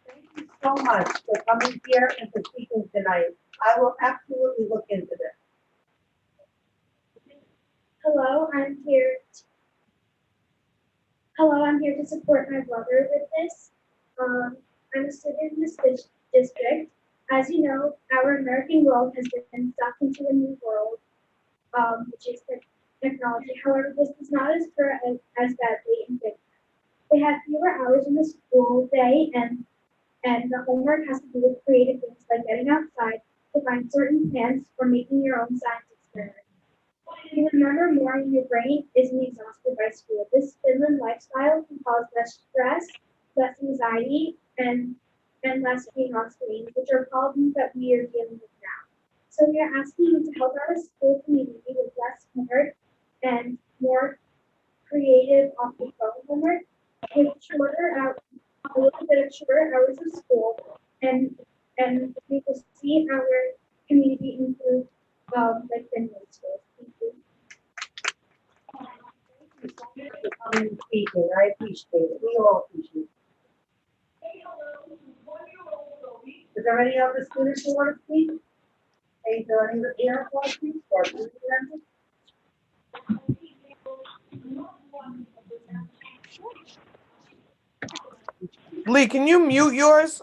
Thank you so much for coming here and for speaking tonight. I will absolutely look into this. Hello, I'm here. I'm here to support my brother with this. I'm a student in this district. As you know, our American world has been sucked into a new world, which is technology. However, this does not occur as badly in Finland. They have fewer hours in the school day, and the homework has to do with creative things like getting outside to find certain plants or making your own science experiment. You remember more and your brain isn't exhausted by school. This Finland lifestyle can cause less stress, less anxiety, and less being on screens, which are problems that we are dealing with now. So we are asking you to help our school community with less homework and more creative off the phone homework with a little bit of shorter hours of school, and we will see our community improve like Finland schools. Thank you. Thank you so much for coming and speaking. I appreciate it. We all appreciate it. Is there any other students who want to speak? Is there any other parents who want to speak? Or student Lee, can you mute yours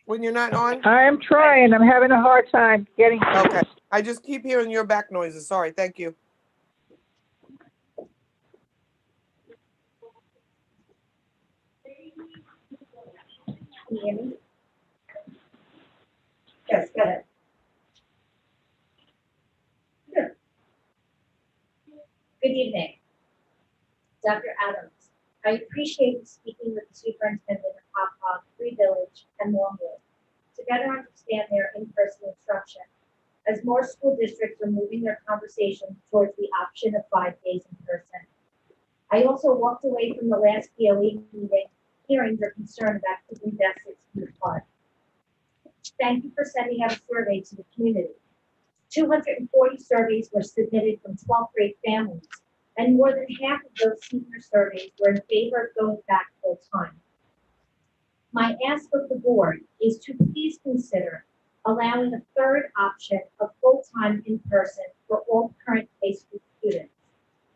when you're not on? I'm trying. I'm having a hard time getting. Okay. I just keep hearing your back noises. Sorry. Thank you. Can you hear me? Yes, go ahead. Good evening. Dr. Adams, I appreciate you speaking with the superintendent of Hop Hog, Free Village, and Longwood to better understand their in-person instruction, as more school districts are moving their conversation towards the option of 5 days in person. I also walked away from the last PLE meeting hearing your concern about keeping desks 6 feet apart. Thank you for sending out a survey to the community. 240 surveys were submitted from 12th grade families, and more than half of those senior surveys were in favor of going back full time. My ask of the board is to please consider allowing a third option of full-time in-person for all current high school students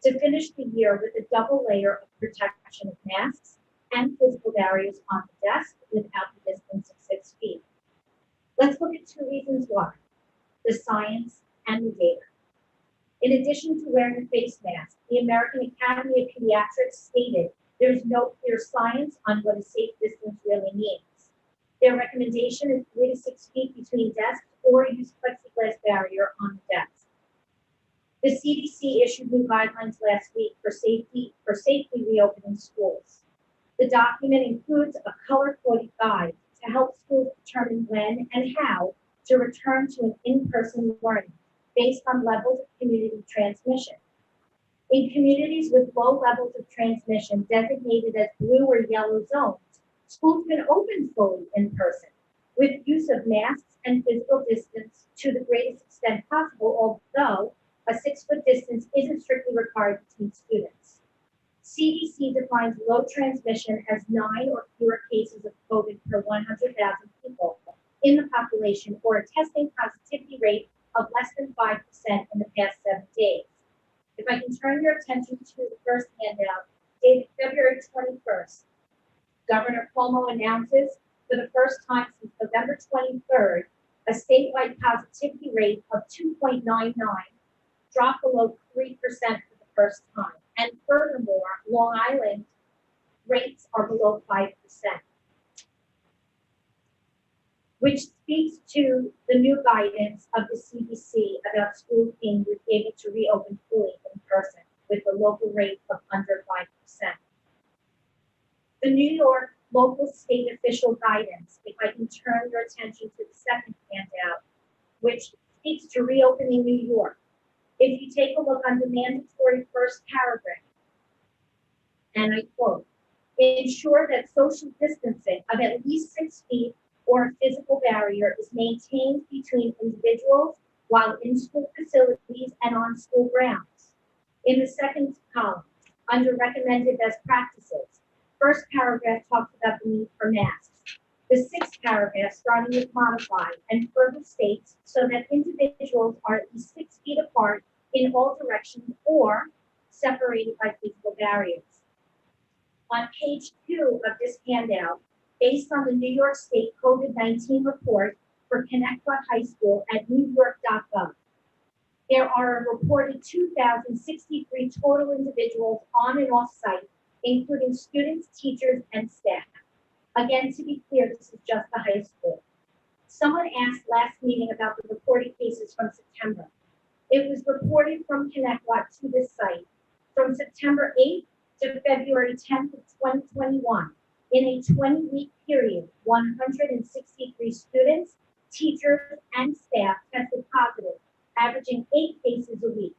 to finish the year with a double layer of protection of masks and physical barriers on the desk without the distance of 6 feet. Let's look at 2 reasons why: the science and the data. In addition to wearing a face mask, the American Academy of Pediatrics stated there's no clear science on what a safe distance really means. Their recommendation is 3 to 6 feet between desks or use plexiglass barrier on the desk. The CDC issued new guidelines last week for safely reopening schools. The document includes a color-coded guide to help schools determine when and how to return to an in-person learning based on levels of community transmission. In communities with low levels of transmission designated as blue or yellow zones, schools can open fully in person with use of masks and physical distance to the greatest extent possible, although a 6-foot distance isn't strictly required between students. CDC defines low transmission as 9 or fewer cases of COVID per 100,000 people in the population, or a testing positivity rate of less than 5% in the past 7 days. If I can turn your attention to the first handout, dated February 21st, Governor Cuomo announces for the first time since November 23rd, a statewide positivity rate of 2.99, dropped below 3% for the first time. And furthermore, Long Island rates are below 5%, which speaks to the new guidance of the CDC about schools being able to reopen fully in person with a local rate of under 5%. The New York local state official guidance, if I can turn your attention to the second handout, which speaks to reopening New York. If you take a look on the mandatory first paragraph, and I quote, ensure that social distancing of at least 6 feet or a physical barrier is maintained between individuals while in school facilities and on school grounds. In the second column, under recommended best practices, first paragraph talks about the need for masks. The 6th paragraph, starting with modified, and further states so that individuals are at least 6 feet apart in all directions or separated by physical barriers. On page 2 of this handout, based on the New York State COVID-19 report for Connecticut High School at newyork.gov, there are a reported 2,063 total individuals on and off site, including students, teachers, and staff. Again, to be clear, this is just the high school. Someone asked last meeting about the reported cases from September. It was reported from Connecticut to this site from September 8th to February 10th of 2021. In a 20-week period, 163 students, teachers, and staff tested positive, averaging 8 cases a week.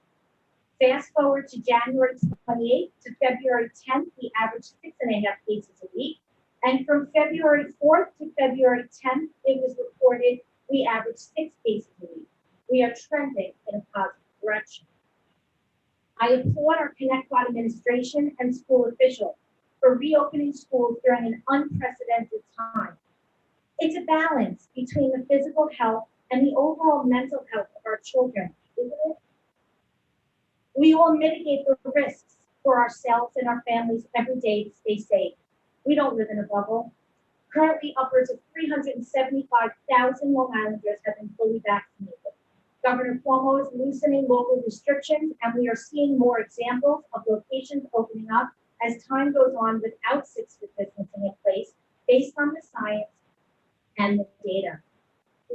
Fast forward to January 28th to February 10th, we averaged 6.5 cases a week. And from February 4th to February 10th, it was reported we averaged 6 cases a week. We are trending in a positive direction. I applaud our Connecticut administration and school officials for reopening schools during an unprecedented time. It's a balance between the physical health and the overall mental health of our children, isn't it? We all mitigate the risks for ourselves and our families every day to stay safe. We don't live in a bubble. Currently, upwards of 375,000 Long Islanders have been fully vaccinated. Governor Cuomo is loosening local restrictions, and we are seeing more examples of locations opening up as time goes on without 6-foot distancing in place based on the science and the data.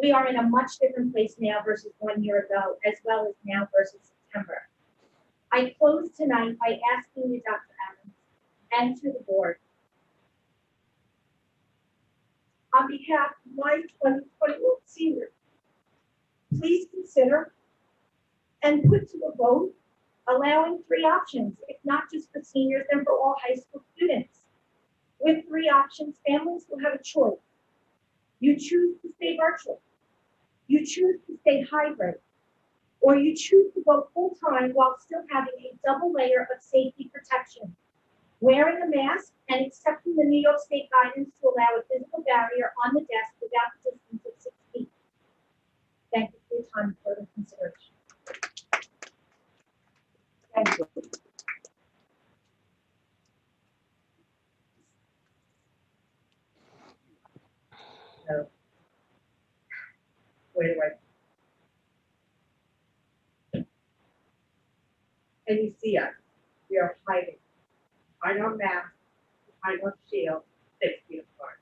We are in a much different place now versus 1 year ago, as well as now versus September. I close tonight by asking you, Dr. Adams, and to the board, on behalf of my 2021 seniors, please consider and put to a vote allowing 3 options, if not just for seniors, then for all high school students. With 3 options, families will have a choice. You choose to stay virtual. You choose to stay hybrid. Or you choose to go full-time while still having a double layer of safety protection. Wearing a mask and accepting the New York State guidance to allow a physical barrier on the desk without the distance of 6 feet. Thank you for your time and further consideration. Thank you. So, where do I? Can you see us? We are hiding. Behind our mask, behind our shield, 6 feet apart.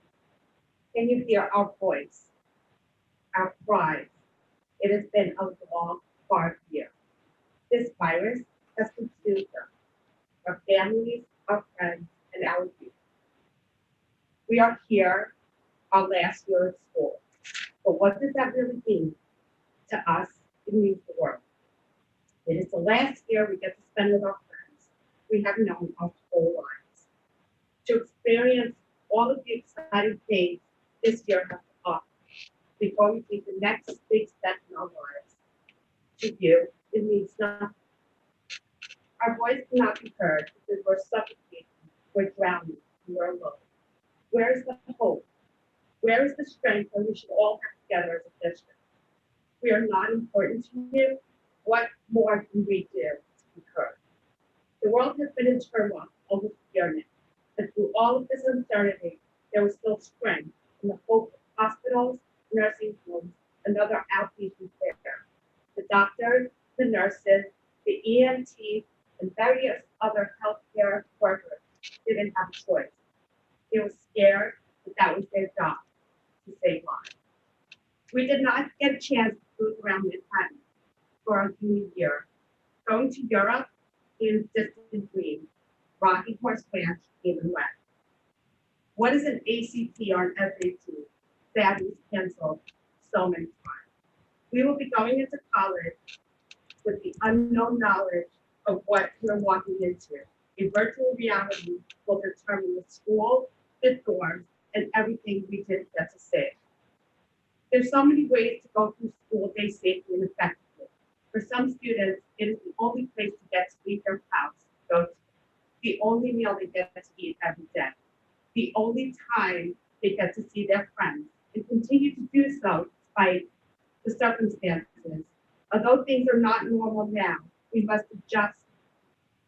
Can you hear our voice, our cries? It has been a long, hard year. This virus has consumed us, our families, our friends, and our youth. We are here, our last year of school. But what does that really mean to us? It means the world. It is the last year we get to spend with our friends we have known our whole lives. To experience all of the exciting things this year has to offer before we take the next big step in our lives. To you, it means nothing. Our voice cannot be heard because we're suffocating, we're drowning, and we're alone. Where is the hope? Where is the strength that we should all have together as a district? We are not important to you. What more can we do to be heard? The world has been in turmoil almost a year now, but through all of this uncertainty, there was still strength in the hope of hospitals, nursing homes, and other outpatient care. The doctors, the nurses, the EMTs, and various other healthcare workers didn't have a choice. They were scared, but that was their job, to save lives. We did not get a chance to cruise around Manhattan for our junior year. Going to Europe is a distant dream. Rocky Horse Ranch even less. What is an ACT or an SAT? Sadly canceled so many times. We will be going into college with the unknown knowledge of what we're walking into. A virtual reality will determine the school, the dorms, and everything we didn't get to see. There's so many ways to go through school day safely and effectively. For some students, it is the only place to get to leave their house, go to, the only meal they get to eat every day, the only time they get to see their friends, and continue to do so despite the circumstances. Although things are not normal now, we must adjust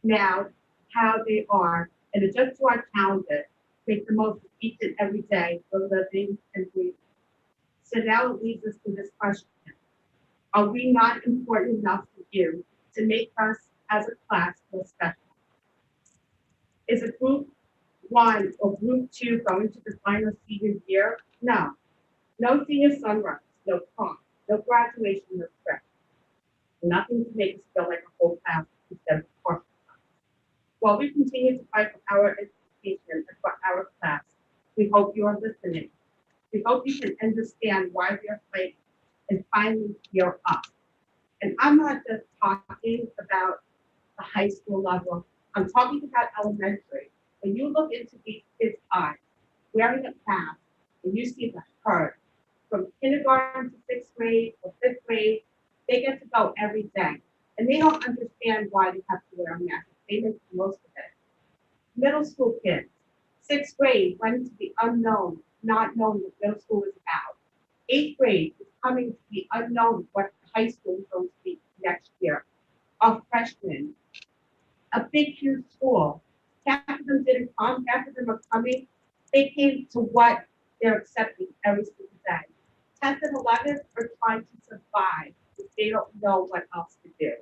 now how they are and adjust to our challenges, make the most of each and every day for living and breathing. So now it leads us to this question. Are we not important enough for you to make us as a class feel special? Is a group 1 or group 2 going to define our senior year? No. No senior sunrise, no prom, no graduation, no trip. Nothing to make us feel like a whole class instead of a partial class. While we continue to fight for our education and for our class, we hope you are listening. We hope you can understand why we are fighting and finally hear us. And I'm not just talking about the high school level. I'm talking about elementary. When you look into these kids' eyes, wearing a mask, and you see the hurt from kindergarten to 6th grade or 5th grade, they get to go every day. And they don't understand why they have to wear a mask. They make the most of it. Middle school kids, 6th grade went into the unknown, not knowing what middle school is about. 8th grade is coming to the unknown what high school is going to be next year. Our freshmen, a big, huge school. Half of them didn't come, half of them are coming. They came to what they're accepting every single day. 10th and 11th are trying to survive because they don't know what else to do.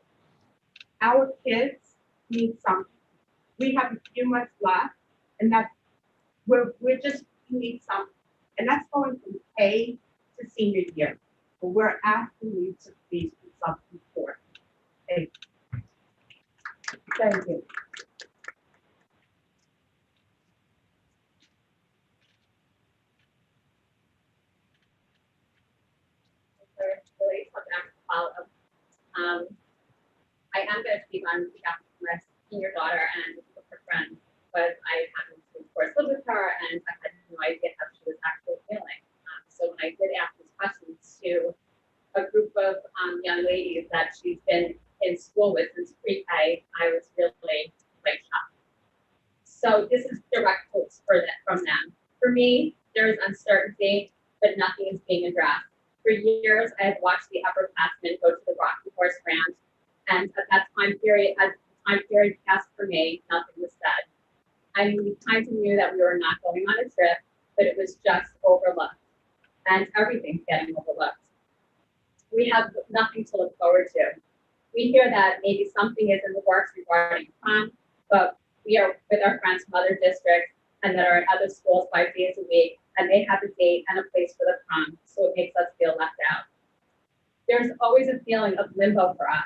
Our kids need something. We have a few months left, and that's we need something. And that's going from K to senior year. But we're asking you to please do something for it. Thank you. I am going to speak on behalf of my senior daughter and her friends, but I happen to course, lived with her, and I had no idea how she was actually feeling. So when I did ask these questions to a group of young ladies that she's been in school with since pre-K, I was really like shocked. So this is direct quotes from them. For me, there is uncertainty, but nothing is being addressed. For years, I have watched the upperclassmen go to the Rocking Horse Ranch, and at that time period, as the time period passed for me, nothing was said. I mean, we kind of knew that we were not going on a trip, but it was just overlooked, and everything's getting overlooked. We have nothing to look forward to. We hear that maybe something is in the works regarding prom, but we are with our friends from other districts and that are at other schools 5 days a week, and they have a date and a place for the prom, so it makes us feel left out. There's always a feeling of limbo for us.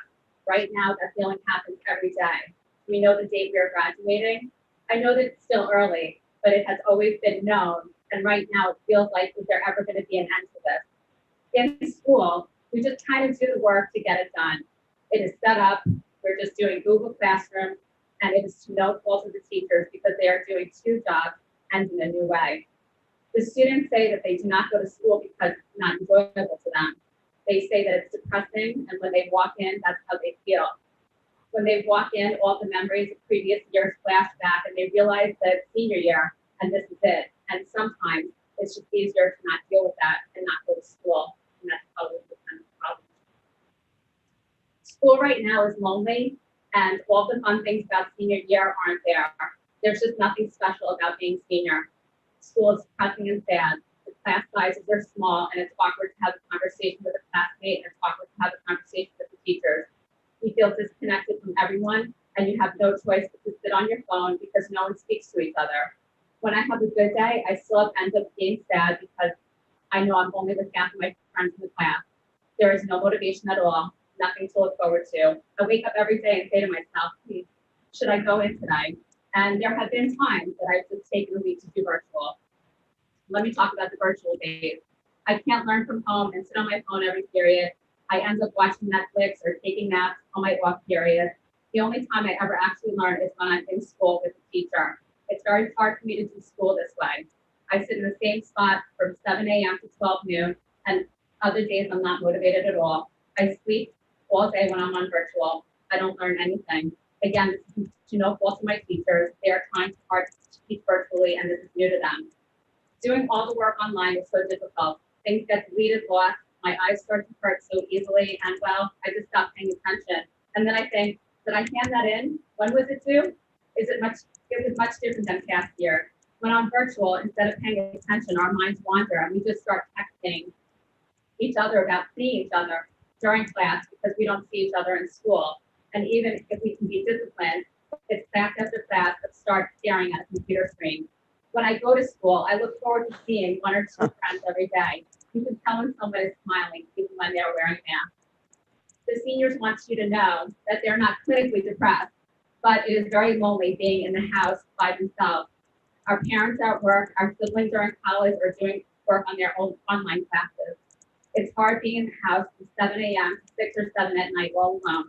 Right now, that feeling happens every day. We know the date we are graduating. I know that it's still early, but it has always been known, and right now it feels like is there ever going to be an end to this? In school, we just kind of do the work to get it done. It is set up, we're just doing Google Classroom, and it is to no fault of the teachers because they are doing two jobs and in a new way. The students say that they do not go to school because it's not enjoyable to them. They say that it's depressing, and when they walk in, that's how they feel. When they walk in, all the memories of previous years flash back, and they realize that it's senior year, and this is it. And sometimes it's just easier to not deal with that and not go to school, and that's probably the kind of problem. School right now is lonely, and all the fun things about senior year aren't there. There's just nothing special about being senior. School is depressing and sad. The class sizes are small, and it's awkward to have a conversation with a classmate, and it's awkward to have a conversation with the teachers. You feel disconnected from everyone, and you have no choice but to sit on your phone because no one speaks to each other. When I have a good day, I still end up being sad because I know I'm only with half of my friends in the class. There is no motivation at all, nothing to look forward to. I wake up every day and say to myself, should I go in today? And there have been times that I've just taken a week to do virtual. Let me talk about the virtual days. I can't learn from home and sit on my phone every period. I end up watching Netflix or taking naps on my off period. The only time I ever actually learn is when I'm in school with a teacher. It's very hard for me to do school this way. I sit in the same spot from 7 a.m. to 12 noon, and other days I'm not motivated at all. I sleep all day when I'm on virtual. I don't learn anything. Again, this is to no fault of my teachers. They are trying hard to teach virtually, and this is new to them. Doing all the work online is so difficult. Things get deleted, lost. My eyes start to hurt so easily, and well, I just stop paying attention. And then I think, did I hand that in? When was it due? It was much different than past year. When I'm virtual, instead of paying attention, our minds wander and we just start texting each other about seeing each other during class because we don't see each other in school. And even if we can be disciplined, it's class after class that start staring at a computer screen. When I go to school, I look forward to seeing one or two friends every day. You can tell when someone is smiling, even when they're wearing masks. The seniors want you to know that they're not clinically depressed, but it is very lonely being in the house by themselves. Our parents are at work, our siblings are in college or doing work on their own online classes. It's hard being in the house from 7 a.m. to 6 or 7 at night all alone.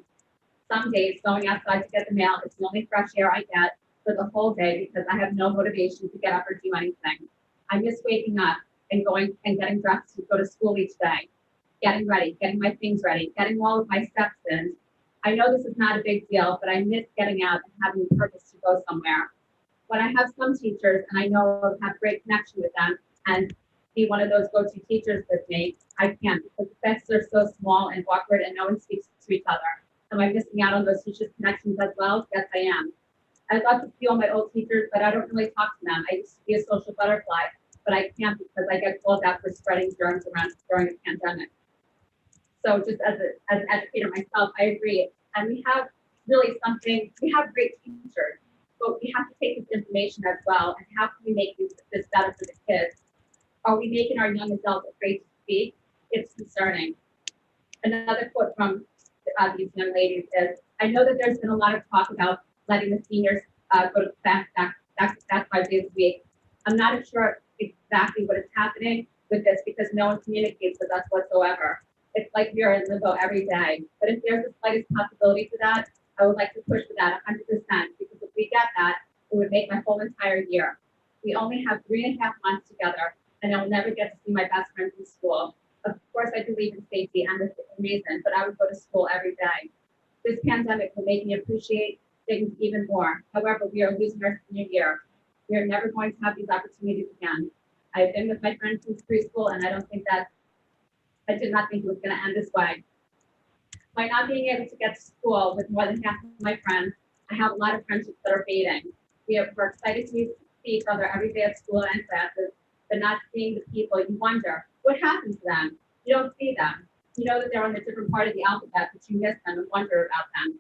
Some days going outside to get the mail is the only fresh air I get for the whole day because I have no motivation to get up or do anything. I miss waking up and going and getting dressed to go to school each day, getting ready, getting my things ready, getting all of my steps in. I know this is not a big deal, but I miss getting out and having a purpose to go somewhere. When I have some teachers and I know I have great connection with them and be one of those go-to teachers with me, I can't because the desks are so small and awkward and no one speaks to each other. Am I missing out on those teachers' connections as well? Yes, I am. I'd love to see all my old teachers, but I don't really talk to them. I used to be a social butterfly, but I can't because I get called out for spreading germs around during the pandemic. So just as an educator myself, I agree. And we have really we have great teachers, but we have to take this information as well. And how can we make this better for the kids? Are we making our young adults afraid to speak? It's concerning. Another quote from these young ladies is, I know that there's been a lot of talk about letting the seniors go to back to class 5 days a week. I'm not sure exactly what is happening with this because no one communicates with us whatsoever. It's like we are in limbo every day. But if there's the slightest possibility for that, I would like to push for that 100% because if we get that, it would make my whole entire year. We only have 3.5 months together, and I'll never get to see my best friends in school. Of course, I believe in safety and the reason, but I would go to school every day. This pandemic will make me appreciate things even more. However, we are losing our senior year. We are never going to have these opportunities again. I've been with my friends since preschool, and I did not think it was going to end this way. By not being able to get to school with more than half of my friends, I have a lot of friendships that are fading. We're excited to see each other every day at school and classes, but not seeing the people, you wonder, what happened to them? You don't see them. You know that they're on a different part of the alphabet, but you miss them and wonder about them.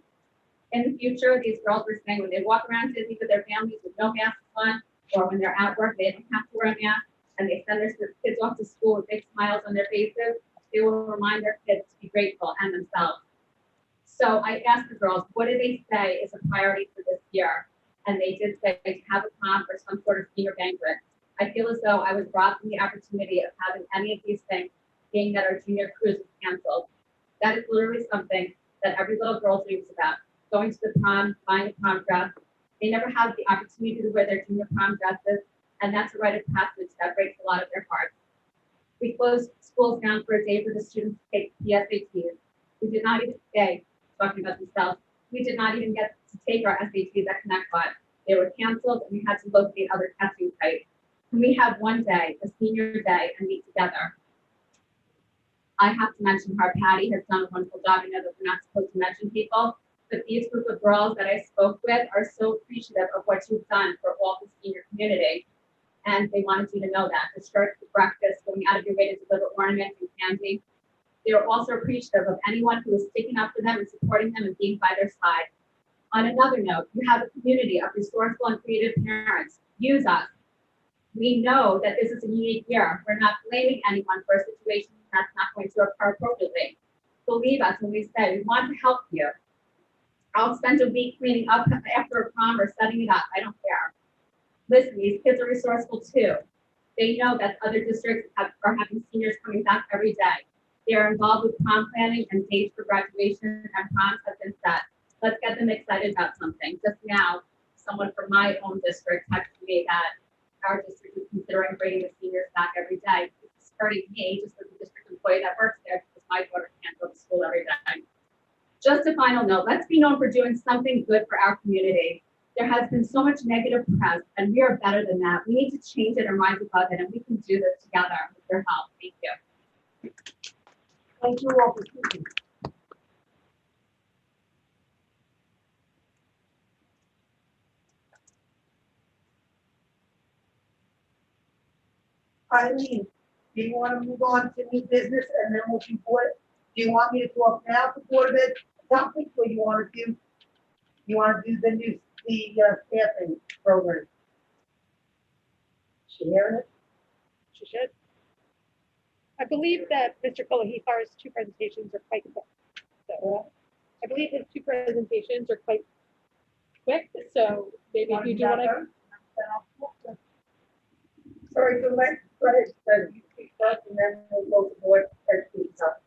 In the future, these girls were saying when they walk around Disney with their families with no masks on, or when they're at work, they don't have to wear a mask, and they send their kids off to school with big smiles on their faces, they will remind their kids to be grateful and themselves. So I asked the girls, what did they say is a priority for this year? And they did say to have a prom or some sort of senior banquet. I feel as though I was robbed from the opportunity of having any of these things, being that our junior cruise was canceled. That is literally something that every little girl dreams about. Going to the prom, buying a prom dress. They never have the opportunity to wear their junior prom dresses, and that's a rite of passage that breaks a lot of their hearts. We closed schools down for a day for the students to take the SATs. We did not even stay, talking about themselves, we did not even get to take our SATs at ConnectBot. They were canceled, and we had to locate other testing sites. Can we have one day, a senior day, and meet together? I have to mention how Patty has done a wonderful job. I know that we're not supposed to mention people, but these group of girls that I spoke with are so appreciative of what you've done for all the senior community. And they wanted you to know that. The shirts, the breakfast, going out of your way to deliver ornaments and candy. They are also appreciative of anyone who is sticking up for them and supporting them and being by their side. On another note, you have a community of resourceful and creative parents. Use us. We know that this is a unique year. We're not blaming anyone for a situation that's not going to occur appropriately. Believe us when we say we want to help you. I'll spend a week cleaning up after a prom or setting it up. I don't care. Listen, these kids are resourceful too. They know that other districts are having seniors coming back every day. They are involved with prom planning, and dates for graduation and proms have been set. Let's get them excited about something. Just now, someone from my own district texted me that our district is considering bringing the seniors back every day. It's hurting me, just as a district employee that works there, because my daughter can't go to school every day. Just a final note, let's be known for doing something good for our community. There has been so much negative press, and we are better than that. We need to change it and rise above it, and we can do this together with your help. Thank you. Thank you all for speaking. Eileen, do you want to move on to new business and then we'll do board? Do you want me to talk now to Board of Ed topics, or you want to do the staffing program? She hearing it? She should. I believe that Mr. Kolahikar's two presentations are quite quick. So I believe his two presentations are quite quick. So maybe if you do want to. Sorry, so let's go ahead, you speak first, and then we'll go to Board Ed speaks up.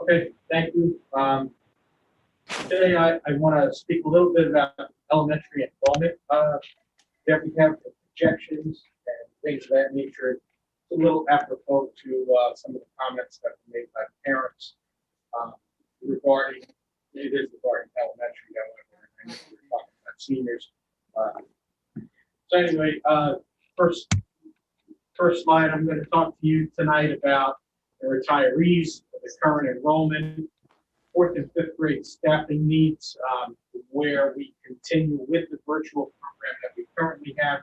Okay, thank you. Today I want to speak a little bit about elementary enrollment. That we have the projections and things of that nature. It's a little apropos to some of the comments that were made by parents regarding elementary, however, and we're talking about seniors. So anyway, first slide, I'm going to talk to you tonight about the retirees, the current enrollment, 4th and 5th grade staffing needs, where we continue with the virtual program that we currently have,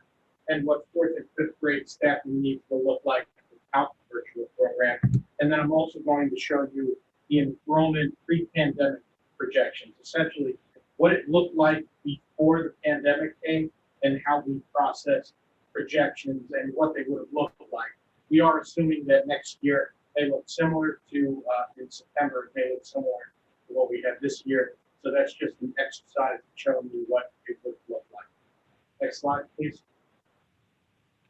and what 4th and 5th grade staffing needs will look like without the virtual program. And then I'm also going to show you the enrollment pre-pandemic projections, essentially what it looked like before the pandemic came and how we process projections and what they would have looked like. We are assuming that next year they look similar to in September, they look similar to what we have this year. So that's just an exercise showing you what it would look like. Next slide, please.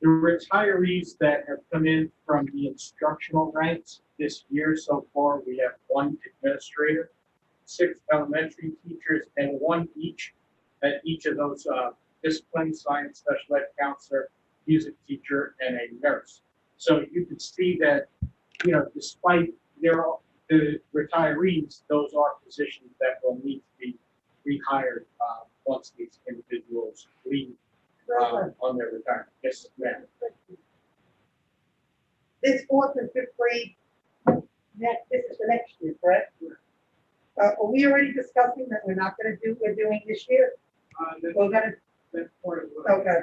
The retirees that have come in from the instructional ranks this year so far, we have 1 administrator, 6 elementary teachers, and 1 each at each of those discipline, science special ed counselor, music teacher, and a nurse. So you can see that, despite the retirees, those are positions that will need to be rehired once these individuals leave on their retirement. Yes, ma'am. This fourth and fifth grade, this is for next year, correct? Are we already discussing that we're not gonna do, we're doing this year? We're gonna, That's part of what okay,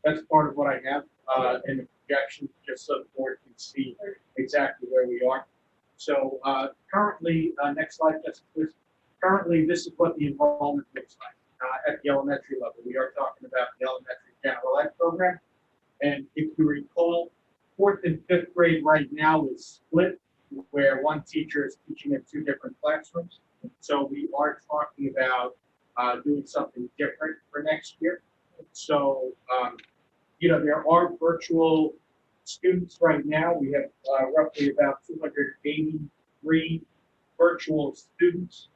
that's part of what I have in the projection, just so the board can see exactly where we are. So currently, next slide, Jessica, please. Currently, this is what the enrollment looks like at the elementary level. We are talking about the elementary general ed program. And if you recall, fourth and fifth grade right now is split, where one teacher is teaching in 2 different classrooms. So we are talking about doing something different for next year. So, there are virtual students right now. We have roughly about 283 virtual students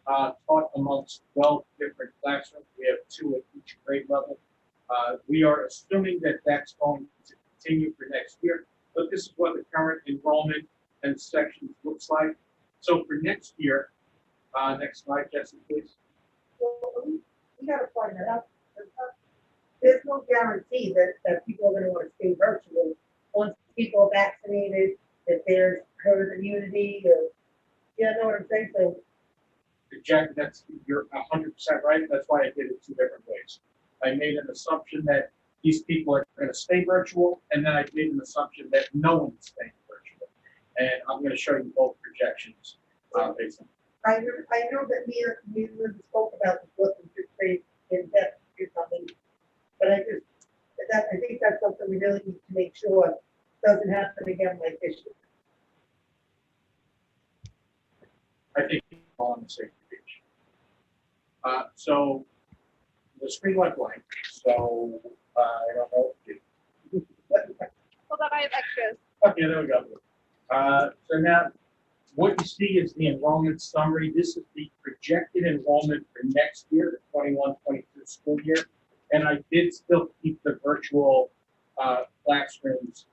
taught amongst 12 different classrooms. We have 2 at each grade level. We are assuming that that's going to continue for next year, but this is what the current enrollment and sections looks like. So for next year, next slide, Jesse, please. well, we gotta find that out. There's no guarantee that people are gonna wanna stay virtual once people are vaccinated, if there's herd immunity, or, you know what I'm saying? So, Jack, you're 100% right. That's why I did it 2 different ways. I made an assumption that these people are going to stay virtual, and then I made an assumption that no one is staying virtual. And I'm going to show you both projections based on. I know that me and Linda spoke about the fourth and fifth grade in depth or something, but I think that's something we really need to make sure doesn't happen again like this year. I think we're all on the same page. So the screen went blank, so I don't know. Hold on, I have extras. Okay, there we go. So now, what you see is the enrollment summary. This is the projected enrollment for next year, the 21-22 school year. And I did still keep the virtual classrooms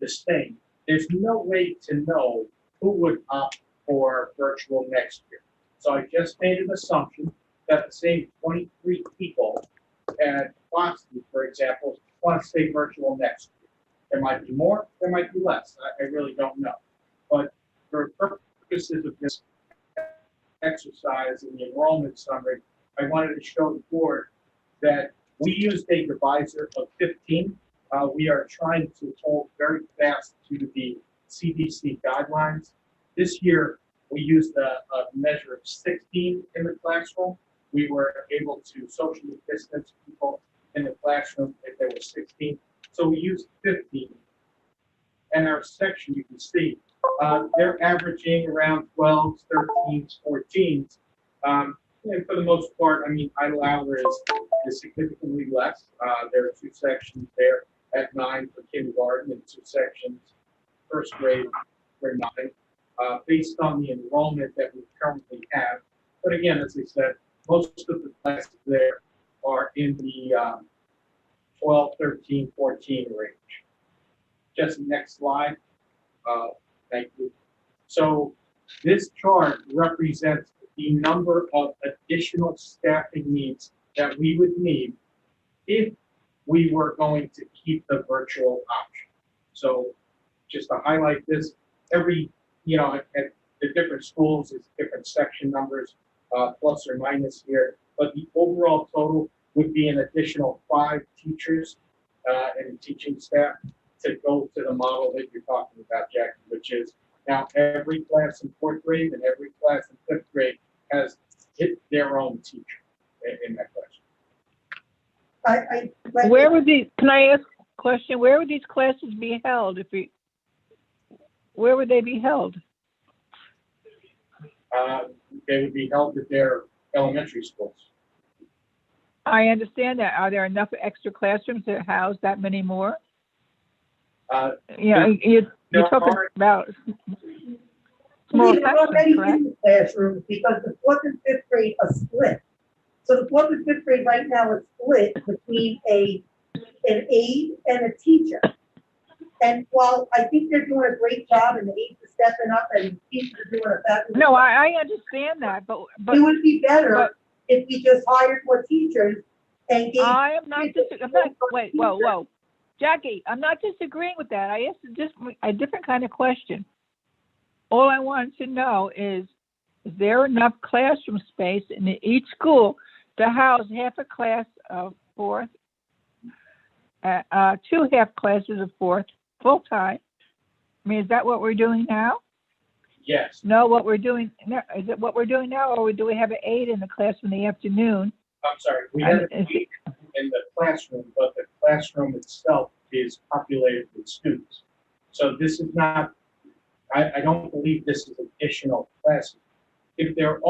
the same. There's no way to know who would opt for virtual next year. So I just made an assumption that the same 23 people at Boston, for example, want to stay virtual next year. There might be more, there might be less. I really don't know. But for purposes of this exercise in the enrollment summary, I wanted to show the board that we used a divisor of 15. We are trying to hold very fast to the CDC guidelines. This year, we used a measure of 16 in the classroom. We were able to socially distance people in the classroom if there were 16. So we used 15. And our section, you can see, they're averaging around 12s, 13s, 14s. And for the most part, I mean, idle hour is significantly less. There are 2 sections there at 9 for kindergarten and 2 sections first grade for 9. Based on the enrollment that we currently have. But again, as I said, most of the classes there are in the 12, 13, 14 range. Just next slide. Thank you. So this chart represents the number of additional staffing needs that we would need if we were going to keep the virtual option. So just to highlight this, every at the different schools, it's different section numbers, plus or minus here, but the overall total would be an additional 5 teachers and teaching staff to go to the model that you're talking about, Jackie, which is now every class in 4th grade and every class in 5th grade has hit their own teacher in that class. Where would these? Can I ask a question? Where would these classes be held? Where would they be held? They would be held at their elementary schools. I understand that. Are there enough extra classrooms to house that many more? You're talking about small there are many sections, correct? classrooms because the 4th and 5th grade are split. So the fourth and fifth grade right now is split between an aide and a teacher. And while I think they're doing a great job and the aides are stepping up and teachers are doing a fabulous No, job, I understand that, but it would be better but- if we just hired more teachers and gave. I am not wait, whoa. Jackie, I'm not disagreeing with that. I asked a different kind of question. All I wanted to know is there enough classroom space in each school to house half a class of fourth, 2 half classes of fourth, full time? I mean, is that what we're doing now? Yes. No, what we're doing now, is it what we're doing now, or do we have an aide in the class in the afternoon? I'm sorry, we have an aide in the classroom, but the classroom itself is populated with students. So this is not, I don't believe this is additional classes. If there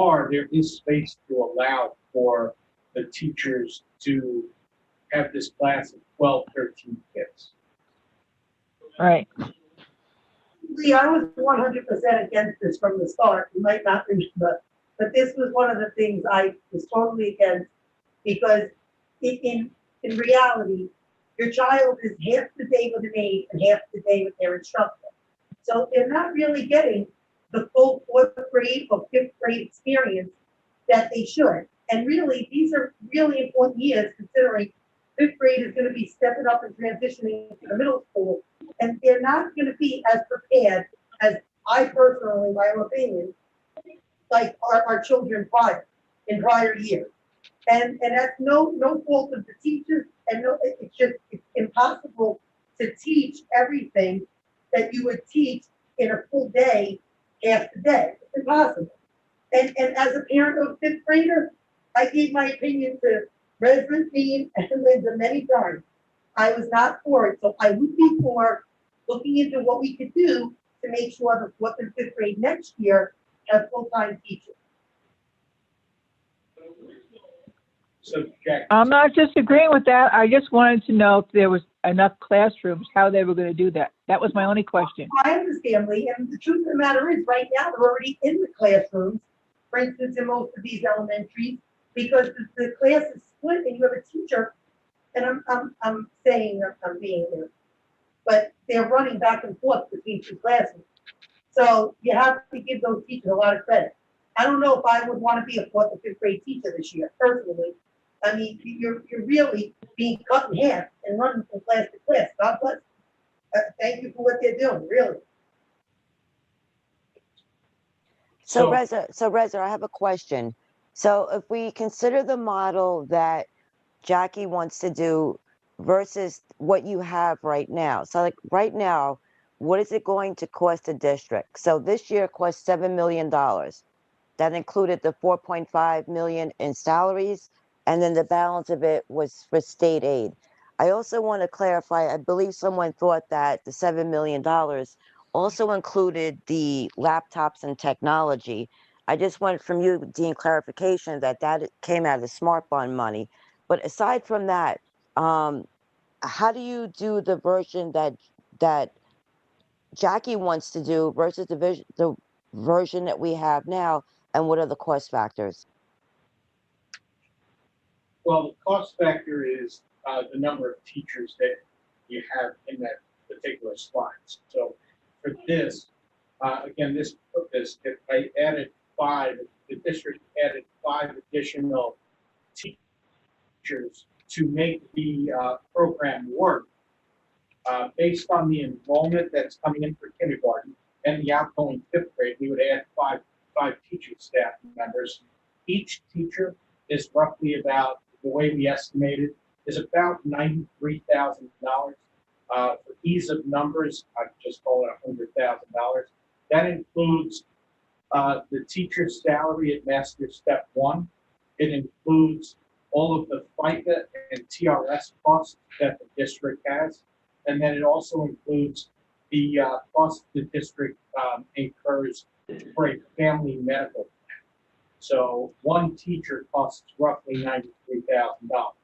is space to allow for the teachers to have this class of 12, 13 kids. Right. Lee, I was 100% against this from the start. You might not remember, but this was one of the things I was totally against because in reality, your child is half the day with an aide and half the day with their instructor. So they're not really getting the full fourth grade or fifth grade experience that they should. And really, these are really important years considering fifth grade is going to be stepping up and transitioning to the middle school. And they're not going to be as prepared as I personally, my own opinion, like our children in prior years. And that's no fault of the teachers, and it's impossible to teach everything that you would teach in a full day, half the day. It's impossible. And as a parent of a fifth grader, I gave my opinion to Resident Dean and Linda many times. I was not for it, so I would be for looking into what we could do to make sure that fourth and fifth grade next year have full-time teachers. So, Jack. I'm not disagreeing with that. I just wanted to know if there was enough classrooms, how they were going to do that. That was my only question. I understand, Lee, and the truth of the matter is, right now, they're already in the classrooms, for instance, in most of these elementaries, because the class is split and you have a teacher, and I'm saying I'm being here, but they're running back and forth between 2 classes. So you have to give those teachers a lot of credit. I don't know if I would want to be a fourth or fifth grade teacher this year, personally. I mean, you're really being cut in half and running from class to class. God bless. Thank you for what they're doing, really. So Reza, I have a question. So if we consider the model that Jackie wants to do versus what you have right now. So like right now, what is it going to cost the district? So this year cost $7 million. That included the 4.5 million in salaries, and then the balance of it was for state aid. I also want to clarify, I believe someone thought that the $7 million also included the laptops and technology. I just want from you, Dean, clarification that came out of the Smart Fund money. But aside from that, how do you do the version that Jackie wants to do versus the version that we have now, and what are the cost factors? Well, the cost factor is the number of teachers that you have in that particular slide. So for this, again, if I added 5, the district added 5 additional teachers to make the program work. Based on the enrollment that's coming in for kindergarten and the outgoing 5th grade, we would add 5 teaching staff members. Each teacher is roughly about, the way we estimate it, is about $93,000. For ease of numbers, I'd just call it $100,000. That includes the teacher's salary at Master Step 1. It includes all of the FICA and TRS costs that the district has. And then it also includes the cost the district incurs for a family medical plan. So one teacher costs roughly $93,000.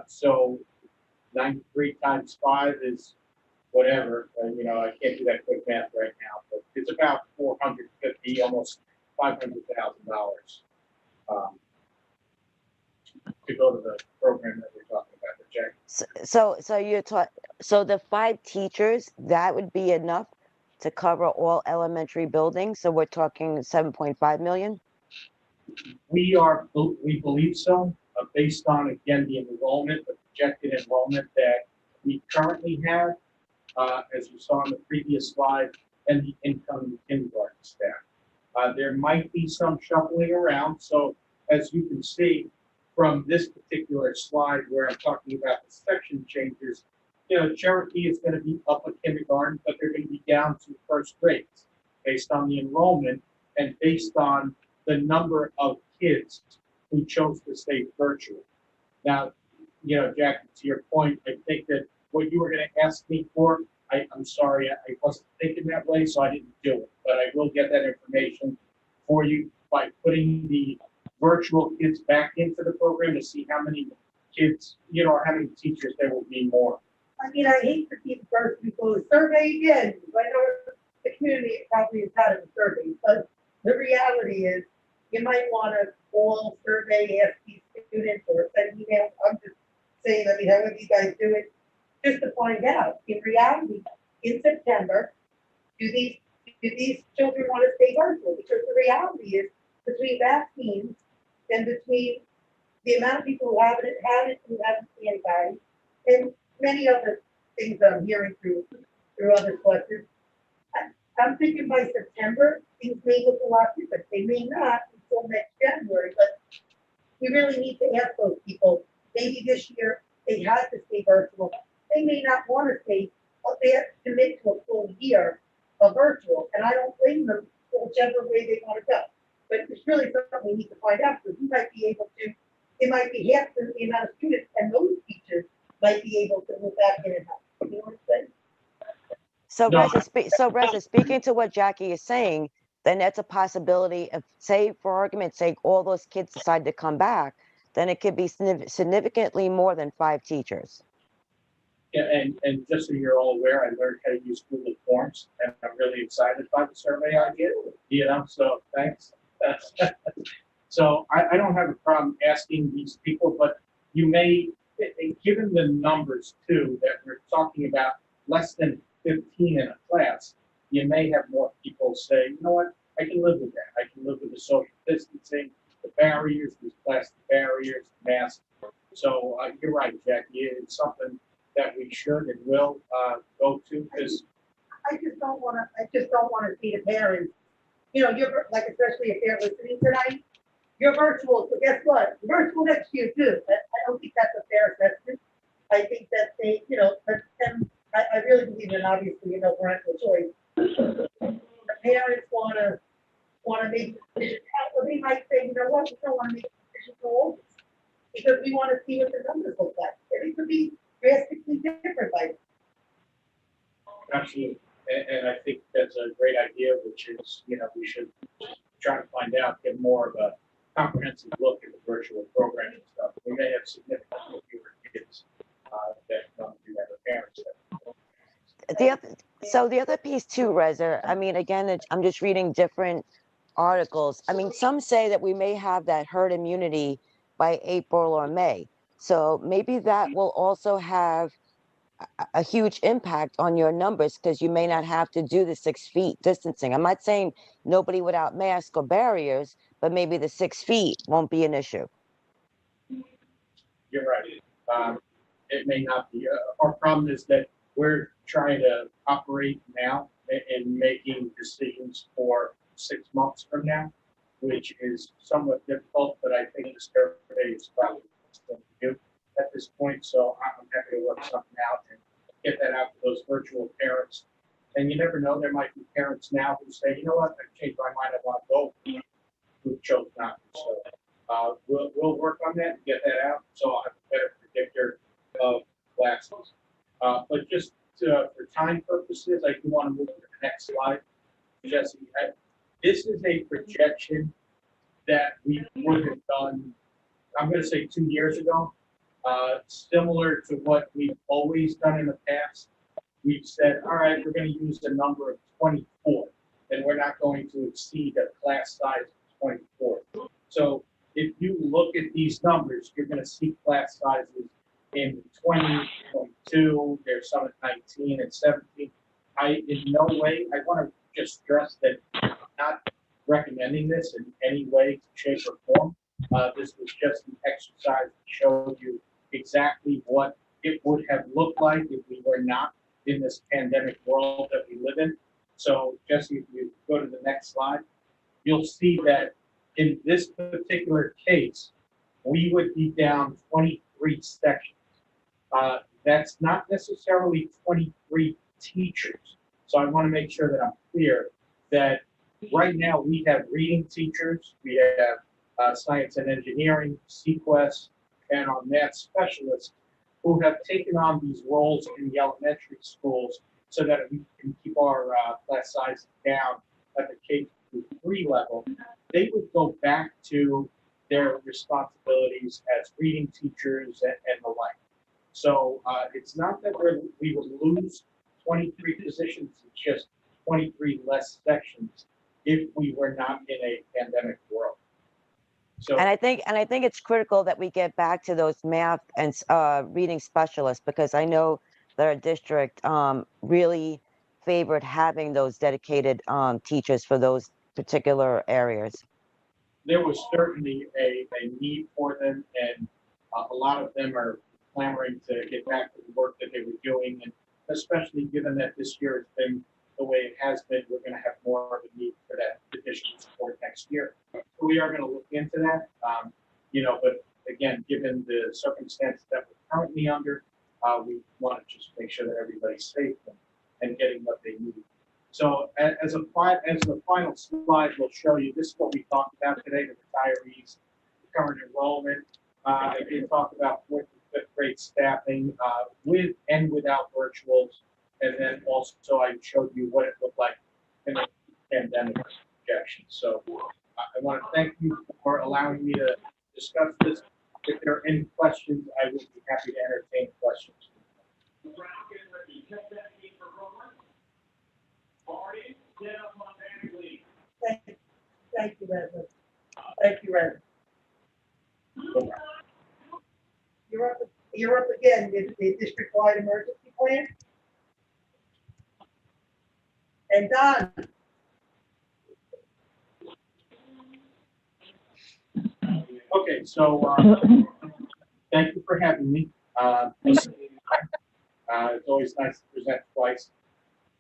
So 93 times 5 is whatever. I can't do that quick math right now, but it's about $450, almost $500,000. to go to the program that we're talking about, the Jack. So you're taught, so the 5 teachers, that would be enough to cover all elementary buildings? So we're talking 7.5 million? We believe so, based on, again, the enrollment, the projected enrollment that we currently have, as you saw on the previous slide, and the incoming kindergarten staff. There might be some shuffling around, so as you can see from this particular slide where I'm talking about the section changes, you know, Cherokee is going to be up at kindergarten, but they're going to be down to first grades based on the enrollment and based on the number of kids who chose to stay virtual. Now, you know, Jack, to your point, I think that what you were going to ask me for, I'm sorry, I wasn't thinking that way, so I didn't do it. But I will get that information for you by putting the virtual kids back into the program to see how many kids, you know, or how many teachers there will be more. I mean, I hate to keep first people survey again. I know the community probably has had a survey, but the reality is you might want to call, survey, ask these students or send emails. I'm just saying, I mean, however you guys do it, just to find out. In reality, in September, do these children want to stay virtual? Because the reality is between vaccines and between the amount of people who haven't had it, who haven't seen anybody, and many other things that I'm hearing through other sources, I'm thinking by September, things may look a lot different. They may not until next January, but we really need to ask those people, maybe this year they had to stay virtual. They may not want to stay, but they have to commit to a full year of virtual, and I don't blame them whichever way they want to go. But it's really something we need to find out, because we might be able to, it might be half the amount of students, and those teachers might be able to move back in and out. You know what I'm saying? So No. Reza, speaking to what Jackie is saying, then that's a possibility of, say, for argument's sake, all those kids decide to come back, then it could be significantly more than 5 teachers. Yeah, and just so you're all aware, I learned how to use Google Forms, and I'm really excited by the survey idea, you know, so thanks. So I don't have a problem asking these people, but you may, given the numbers too, that we're talking about less than 15 in a class, you may have more people say, you know what, I can live with that. I can live with the social distancing, the barriers, these plastic barriers, masks. So you're right, Jackie, it's something that we should and will go to, because I just don't want to see the parents, you know, you're like, especially if they're listening tonight, you're virtual, so guess what? You're virtual next year too. I don't think that's a fair assessment. I think that they, you know, and I really believe in, obviously, you know, parental choice. The parents want to make decisions, or they might say, you know what, we don't want to make decisions for all this, because we want to see what the numbers look like. And it could be drastically different by absolutely, and I think that's a great idea, which is, you know, we should try to find out, get more of a comprehensive look at the virtual program and stuff. We may have significantly fewer kids that don't do that with parents. The other piece too, Reza, I mean, again, I'm just reading different articles. I mean, some say that we may have that herd immunity by April or May. So maybe that will also have a huge impact on your numbers, because you may not have to do the 6 feet distancing. I'm not saying nobody without masks or barriers, but maybe the 6 feet won't be an issue. You're right. It may not be. Our problem is that we're trying to operate now and making decisions for 6 months from now, which is somewhat difficult, but I think the survey is probably going to do at this point. So I'm happy to work something out and get that out to those virtual parents. And you never know, there might be parents now who say, you know what, I've changed my mind, I want to go, who chose not to. So we'll work on that and get that out, so I'll have a better predictor of classes. But just for time purposes, I do want to move to the next slide. Jesse, this is a projection that we would have done, I'm going to say 2 years ago. Similar to what we've always done in the past. We've said, all right, we're going to use a number of 24, and we're not going to exceed a class size of 24. So if you look at these numbers, you're gonna see class sizes in 20, 22, there's some at 19 and 17. In no way, I wanna just stress that I'm not recommending this in any way, shape, or form. This was just an exercise to show you exactly what it would have looked like if we were not in this pandemic world that we live in. So Jesse, if you go to the next slide, you'll see that in this particular case, we would be down 23 sections. That's not necessarily 23 teachers. So I want to make sure that I'm clear that right now we have reading teachers, we have science and engineering, CQuest, and our math specialists who have taken on these roles in the elementary schools so that we can keep our class size down at the K-3 level. They would go back to their responsibilities as reading teachers and the like. So it's not that we would lose 23 positions, it's just 23 less sections if we were not in a pandemic world. So, And I think it's critical that we get back to those math and reading specialists, because I know that our district really favored having those dedicated teachers for those particular areas. there was certainly a need for them, and a lot of them are clamoring to get back to the work that they were doing, and especially given that this year has been the way it has been, we're going to have more of a need for that additional support next year. So we are going to look into that, but again, given the circumstances that we're currently under, we want to just make sure that everybody's safe and getting what they need. So as the final slide will show you, this is what we talked about today, the retirees, the current enrollment. I did talk about 4th and 5th grade staffing with and without virtuals. And then also I showed you what it looked like in the pandemic projections. So I want to thank you for allowing me to discuss this. If there are any questions, I would be happy to entertain questions. Thank you, Reverend. Thank you, Reverend. You're up again with the district-wide emergency plan. And Don. Okay, so thank you for having me. It's always nice to present twice.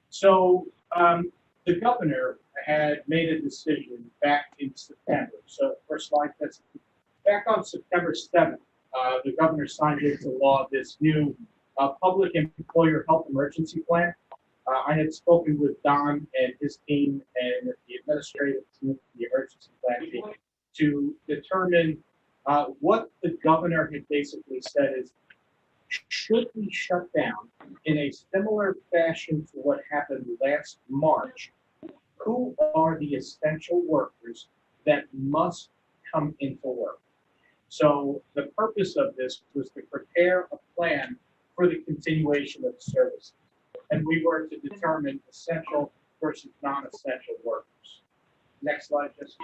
So the governor had made a decision back in September. So first slide, that's back on September 7th. The governor signed into law this new public employer health emergency plan. I had spoken with Don and his team and the administrative team, the emergency plan team, to determine what the governor had basically said is, should we shut down in a similar fashion to what happened last March? Who are the essential workers that must come into work? So the purpose of this was to prepare a plan for the continuation of services. And we were to determine essential versus non-essential workers. Next slide, Jessica.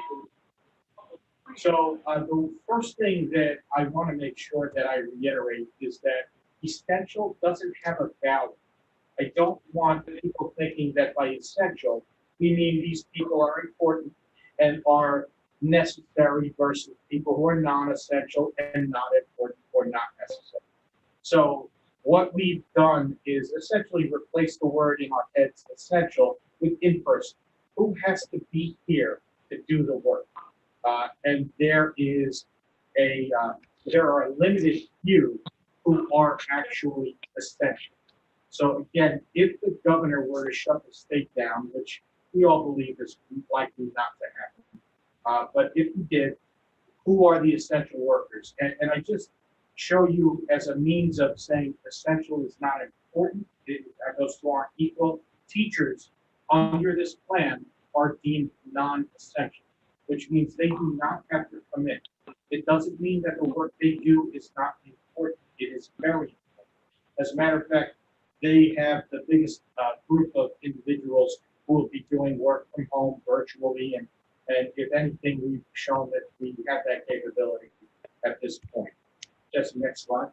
So the first thing that I want to make sure that I reiterate is that essential doesn't have a value. I don't want people thinking that by essential, we mean these people are important and are necessary versus people who are non-essential and not important or not necessary. So what we've done is essentially replace the word in our heads essential with in-person. Who has to be here to do the work? And there are a limited few who are actually essential. So again, if the governor were to shut the state down, which we all believe is likely not to happen, but if he did, who are the essential workers? And I just show you as a means of saying essential is not important, those two aren't equal. Teachers under this plan are deemed non-essential, which means they do not have to come in. It doesn't mean that the work they do is not important. It is very important. As a matter of fact, they have the biggest group of individuals who will be doing work from home virtually And if anything, we've shown that we have that capability at this point. Just next slide.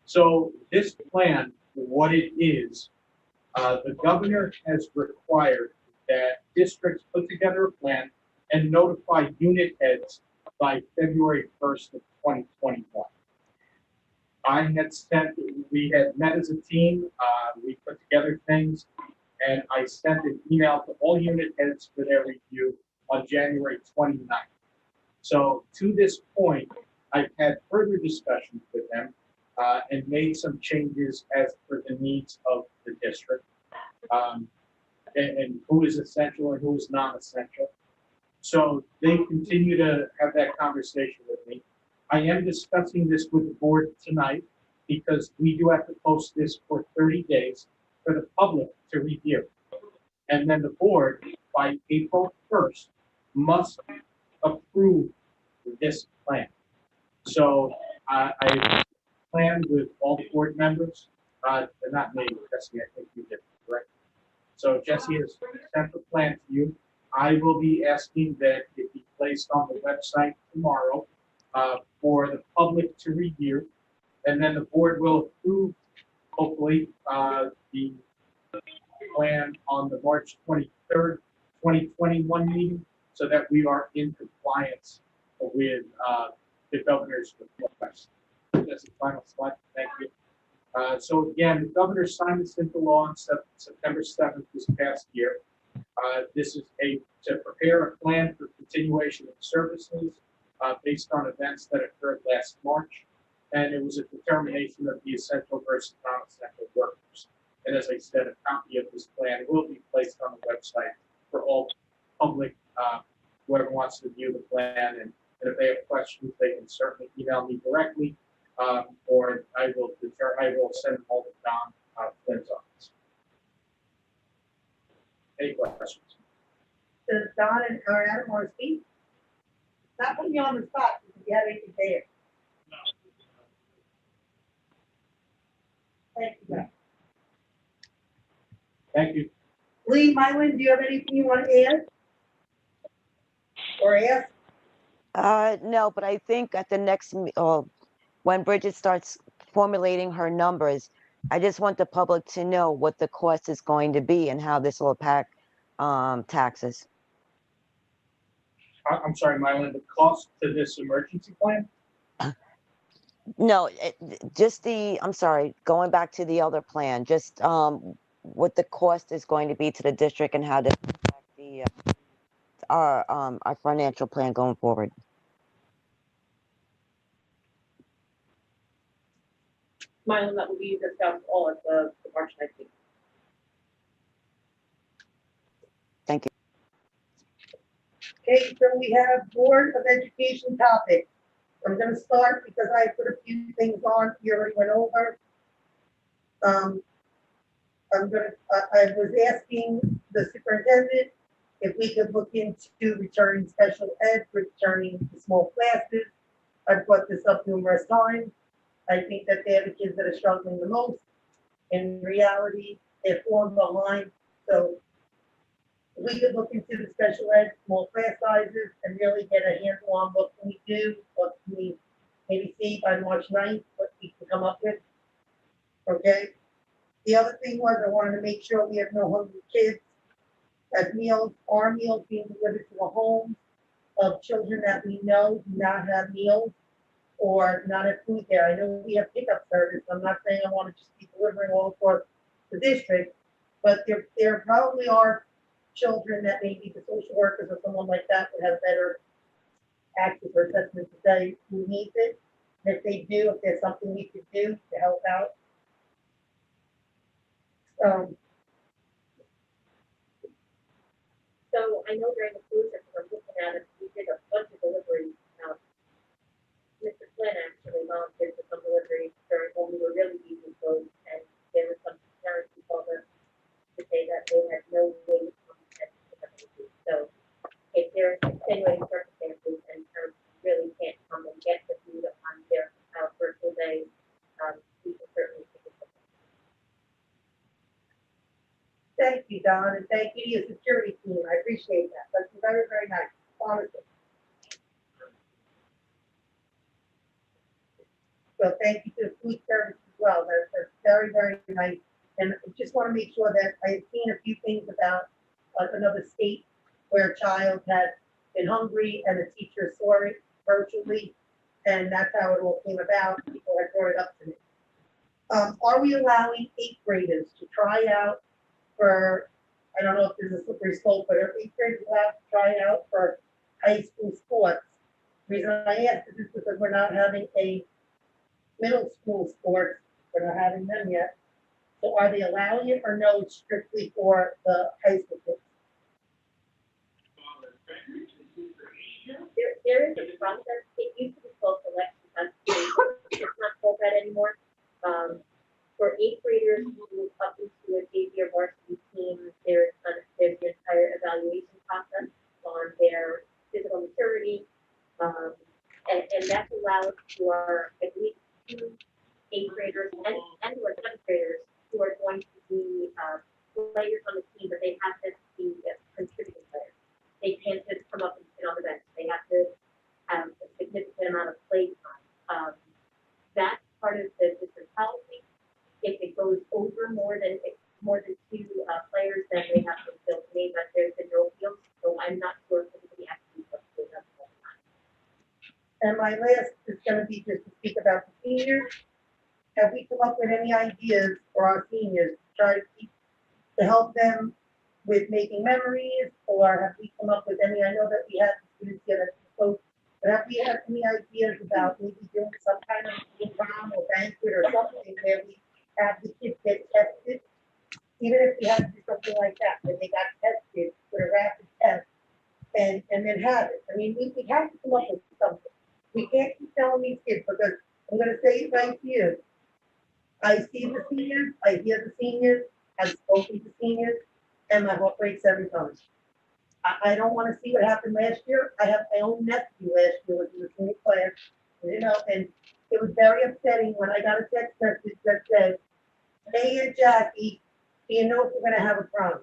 So this plan, what it is, the governor has required that districts put together a plan and notify unit heads by February 1st of 2021. We had met as a team, we put together things, and I sent an email to all unit heads for their review on January 29th. So to this point, I've had further discussions with them and made some changes as per the needs of the district, and who is essential and who is non-essential. So they continue to have that conversation with me. I am discussing this with the board tonight because we do have to post this for 30 days for the public to review. And then the board, by April 1st, must approve this plan. So I planned with all the board members, not me, Jesse, I think you did, correct? So Jesse has sent the plan to you. I will be asking that it be placed on the website tomorrow for the public to review. And then the board will approve, hopefully, the plan on the March 23rd, 2021 meeting so that we are in compliance with the governor's request. That's the final slide. Thank you. So again, the governor signed this into law on September 7th this past year. This is to prepare a plan for continuation of services based on events that occurred last March. And it was a determination of the essential versus non-essential workers. And as I said, a copy of this plan will be placed on the website for all public, whoever wants to view the plan. And if they have questions, they can certainly email me directly, or I will send them all to Don Flynn's office. Any questions? Does Don or Adam want to speak? Not putting you on the spot, because you have anything there. Thank you, guys. Thank you. Lee, Mylan, do you have anything you want to add? Or ask? No, but I think at the next, when Bridget starts formulating her numbers, I just want the public to know what the cost is going to be and how this will impact taxes. I'm sorry, Mylan, the cost to this emergency plan? No, just I'm sorry, going back to the other plan, just what the cost is going to be to the district and how to impact the our financial plan going forward. Mylon, that will be discussed all at the March 19th. Thank you. Okay, so we have Board of Education topics. I'm gonna start because I put a few things on, you already went over. I was asking the superintendent if we could look into returning special ed, returning to small classes. I've brought this up numerous times. I think that they're the kids that are struggling the most. In reality, they're falling behind. So we could look into the special ed, small class sizes, and really get a handle on what can we do, what can we maybe see by March 9th, what we can come up with. Okay? The other thing was I wanted to make sure we have no hungry kids as meals, our meals being delivered to a home of children that we know do not have meals or not have food there. I know we have pickup service. I'm not saying I want to just be delivering all across the district, but there probably are children that maybe the social workers or someone like that would have better access or assessment to say who needs it. And if they do, if there's something we could do to help out. So I know during the cruise that we're looking at it, we did a bunch of deliveries. Mr. Flynn actually volunteered for some deliveries during when we were really using those, and there were some parents who called us to say that they had no way to come and pick up anything. So if there's extenuating circumstances and parents really can't come and get the food on their virtual day, we can certainly take it. Thank you, Don, and thank you to your security team. I appreciate that. That's very, very nice, honestly. So thank you to the food service as well. That's very, very nice. And I just want to make sure that I had seen a few things about another state where a child had been hungry and the teacher saw it virtually. And that's how it all came about. People had brought it up to me. Are we allowing 8th graders to try out for, I don't know if this is a slippery slope, but are 8th graders allowed to try out for high school sports? The reason I ask this is because we're not having a middle school sports, we're not having them yet. So are they allowing it or no, it's strictly for the high school kids? There is a process. It used to be called selection testing. It's not called that anymore. For 8th graders who move up into a JV or varsity team, there's the entire evaluation process on their physical maturity. And that's allowed for at least 2 8th graders and or 7th graders who are going to be players on the team, but they have to be contributing players. They can't just come up and sit on the bench. They have to have a significant amount of play time. That's part of the district policy. If it goes over more than 2 players, then they have to fill me, but there's been no appeals, so I'm not sure if anybody actually wants to do that. And my last is going to be just to speak about the seniors. Have we come up with any ideas for our seniors to try to help them with making memories, or have we come up with any? I know that we had students get a quote, but have we had any ideas about maybe doing some kind of prom or banquet or something where we have the kids get tested, even if we have to do something like that, where they got tested with a rapid test, and then have it. I mean, we have to come up with something. We can't keep telling these kids, because I'm going to say it right here. I see the seniors, I hear the seniors, I've spoken to seniors, and my heart breaks every time. I don't want to see what happened last year. I have my own nephew last year, which was a senior player, and it was very upsetting when I got a text message that said, "Hey, and Jackie, do you know if we're going to have a prom?"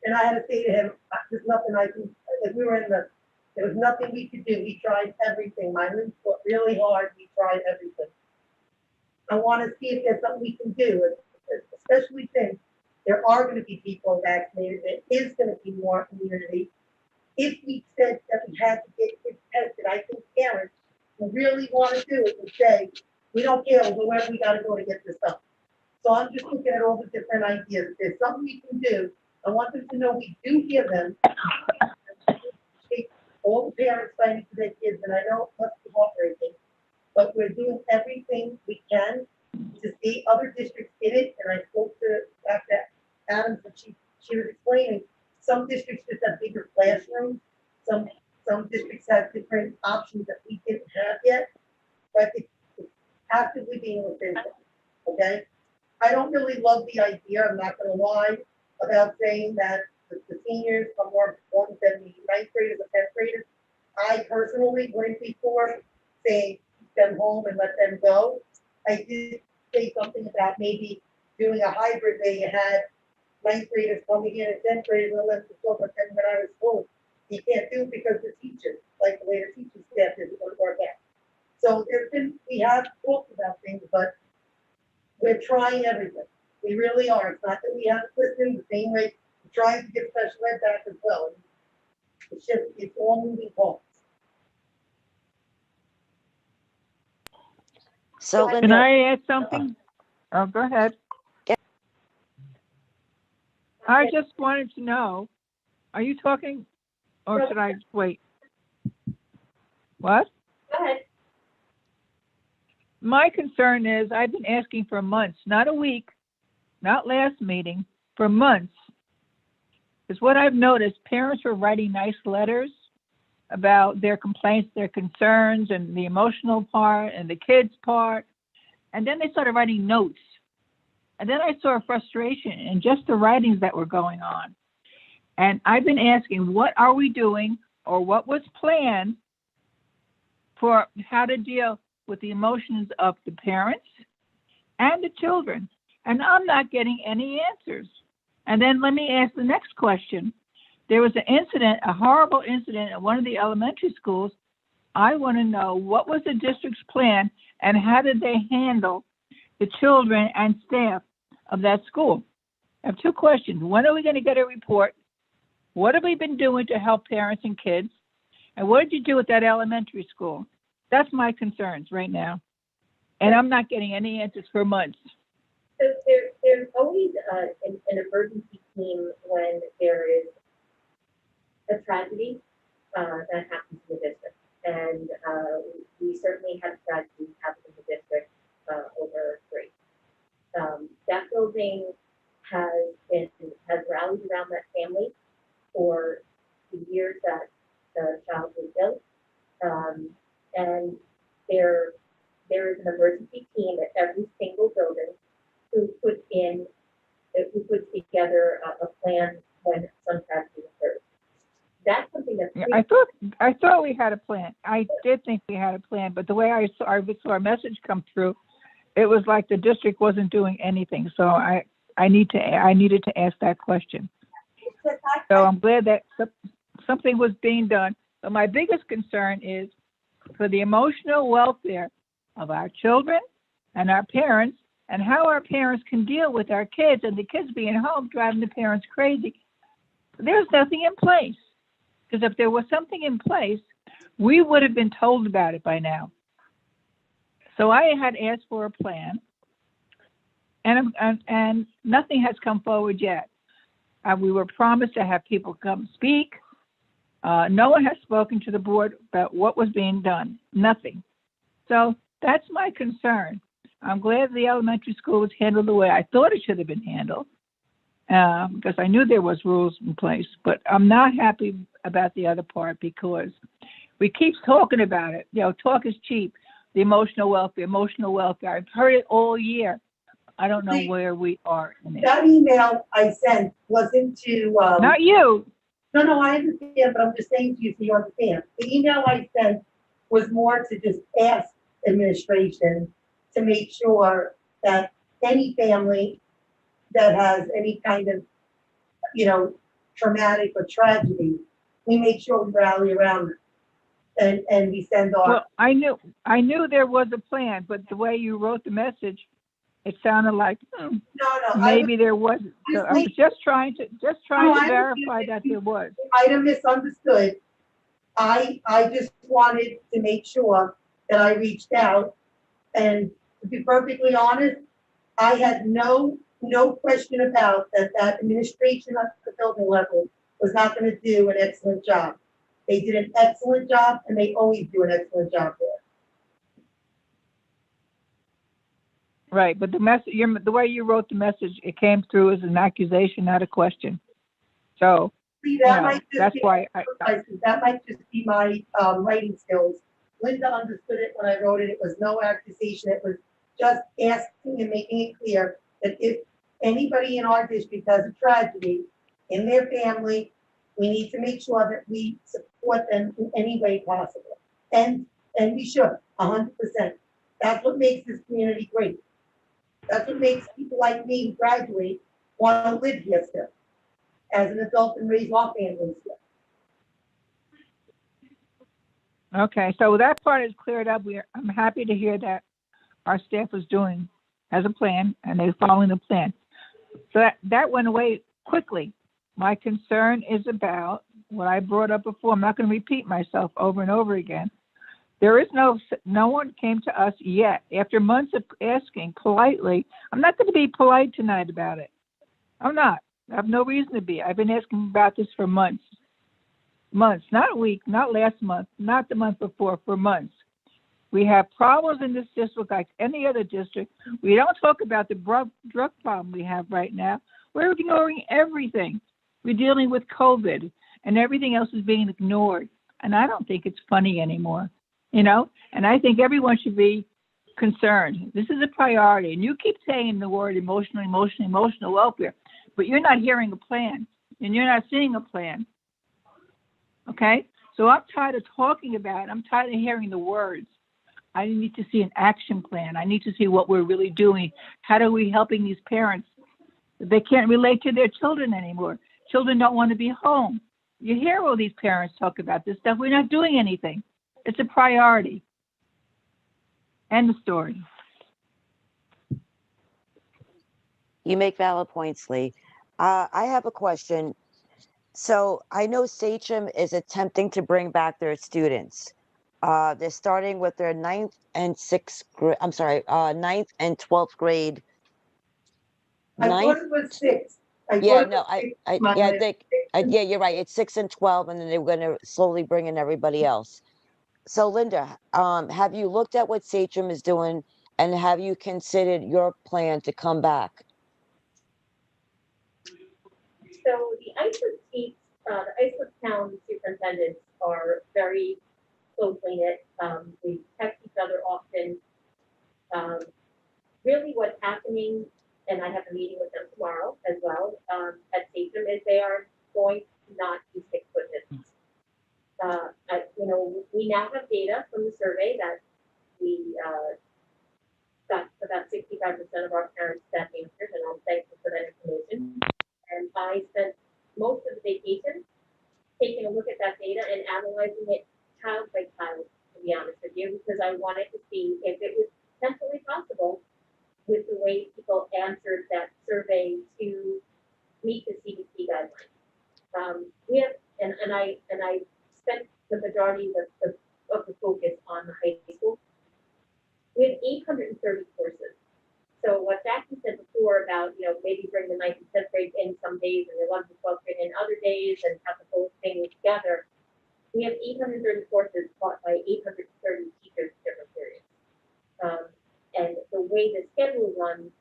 And I had to say to him, "There's nothing I can." We were there was nothing we could do. We tried everything. My limbs fought really hard. We tried everything. I want to see if there's something we can do, especially since there are going to be people vaccinated. There is going to be more immunity. If we said that we had to get kids tested, I think parents who really want to do it would say, "We don't care, we'll go wherever we got to go to get this done." So I'm just looking at all the different ideas. If there's something we can do, I want them to know we do hear them. All the parents fighting for their kids, and I know it must be heartbreaking, but we're doing everything we can to see. Other districts did it, and I spoke to Dr. Adams, and she was explaining some districts just have bigger classrooms. Some districts have different options that we didn't have yet, but it's actively being looked into. Okay, I don't really love the idea. I'm not going to lie about saying that the seniors are more important than the 9th graders or 10th graders. I personally went before saying keep them home and let them go. I did say something about maybe doing a hybrid where you had 9th graders coming in and 10th graders and left to go, but then when I was told you can't do it because the teachers, like the way the teaching staff is going to work out. So we have talked about things, but we're trying everything. We really are. It's not that we haven't listened the same way. Trying to get special ed back as well. It's all moving parts. So Can Linda, I add something? Oh, go ahead. Yeah. I just wanted to know, are you talking or should I wait? What? Go ahead. My concern is I've been asking for months, not a week, not last meeting, for months. Is what I've noticed, parents were writing nice letters about their complaints, their concerns, and the emotional part and the kids part. And then they started writing notes. And then I saw frustration in just the writings that were going on. And I've been asking, what are we doing or what was planned for how to deal with the emotions of the parents and the children? And I'm not getting any answers. And then let me ask the next question. there was an incident, a horrible incident at one of the elementary schools. I want to know what was the district's plan and how did they handle the children and staff of that school? I have two questions. When are we going to get a report? What have we been doing to help parents and kids? And what did you do at that elementary school? That's my concerns right now. And I'm not getting any answers for months. So there's always an emergency team when there is a tragedy that happens in the district. And we certainly had tragedies happen in the district over three. That building has rallied around that family for the years that the child was built. And there is an emergency team at every single building who puts together a plan when some tragedy occurs. That's something that's I thought we had a plan. I did think we had a plan, but the way I saw our message come through, it was like the district wasn't doing anything. So I needed to ask that question. So I'm glad that something was being done. But my biggest concern is for the emotional welfare of our children and our parents, and how our parents can deal with our kids and the kids being home driving the parents crazy. There's nothing in place. Because if there was something in place, we would have been told about it by now. So I had asked for a plan, and nothing has come forward yet. We were promised to have people come speak. No one has spoken to the board about what was being done. Nothing. So that's my concern. I'm glad the elementary school was handled the way I thought it should have been handled, because I knew there was rules in place. But I'm not happy about the other part because we keep talking about it. You know, talk is cheap. The emotional welfare. I've heard it all year. I don't know where we are in it. That email I sent wasn't to, Not you. No, I understand, but I'm just saying to you so you understand. The email I sent was more to just ask administration to make sure that any family that has any kind of, traumatic or tragedy, we make sure we rally around it. And we send our. Well, I knew there was a plan, but the way you wrote the message, it sounded like maybe there wasn't. So I was just trying to verify that there was. I might have misunderstood. I just wanted to make sure that I reached out, and to be perfectly honest, I had no question about that administration at the building level was not going to do an excellent job. They did an excellent job, and they always do an excellent job there. Right, but the way you wrote the message, it came through as an accusation, not a question. So, that's why that might just be my writing skills. Linda understood it when I wrote it. It was no accusation. It was just asking and making it clear that if anybody in our district has a tragedy in their family, we need to make sure that we support them in any way possible. And we should, 100%. That's what makes this community great. That's what makes people like me who graduate want to live here still, as an adult and raise our families here. Okay, so that part is cleared up. I'm happy to hear that our staff has a plan and they're following the plan. So that went away quickly. My concern is about what I brought up before. I'm not going to repeat myself over and over again. There is no one came to us yet. After months of asking politely, I'm not going to be polite tonight about it. I'm not. I have no reason to be. I've been asking about this for months, not a week, not last month, not the month before, for months. We have problems in this district like any other district. We don't talk about the drug problem we have right now. We're ignoring everything. We're dealing with COVID and everything else is being ignored. And I don't think it's funny anymore, and I think everyone should be concerned. This is a priority. And you keep saying the word emotional welfare, but you're not hearing a plan and you're not seeing a plan. Okay? So I'm tired of talking about it. I'm tired of hearing the words. I need to see an action plan. I need to see what we're really doing. How are we helping these parents? They can't relate to their children anymore. Children don't want to be home. You hear all these parents talk about this stuff. We're not doing anything. It's a priority. End of story. You make valid points, Lee. I have a question. So I know Sachem is attempting to bring back their students. They're starting with their ninth and 12th grade. I thought Ninth, it was 6. I yeah, thought it no, was I, 6 I, months. yeah, I think, yeah, you're right. It's 6 and 12, and then they're going to slowly bring in everybody else. So Linda, have you looked at what Sachem is doing, and have you considered your plan to come back? So the Iceland seats, the Iceland town superintendents are very closely knit. We text each other often. Really what's happening, and I have a meeting with them tomorrow as well, at Sachem, is they are going to not do 6-foot distance. We now have data from the survey that we got about 65% of our parents that answered, and I'm thankful for that information. And I spent most of the vacation taking a look at that data and analyzing it child by child, to be honest with you, because I wanted to see if it was potentially possible with the way people answered that survey to meet the CDC guidelines. We have, and I spent the majority of the focus on the high school. We have 830 courses. So what Jackie said before about, maybe bring the 9th and 10th grade in some days and the 11th and 12th grade in other days and have the whole thing together. We have 830 courses taught by 830 teachers in different periods. And the way the schedule runs,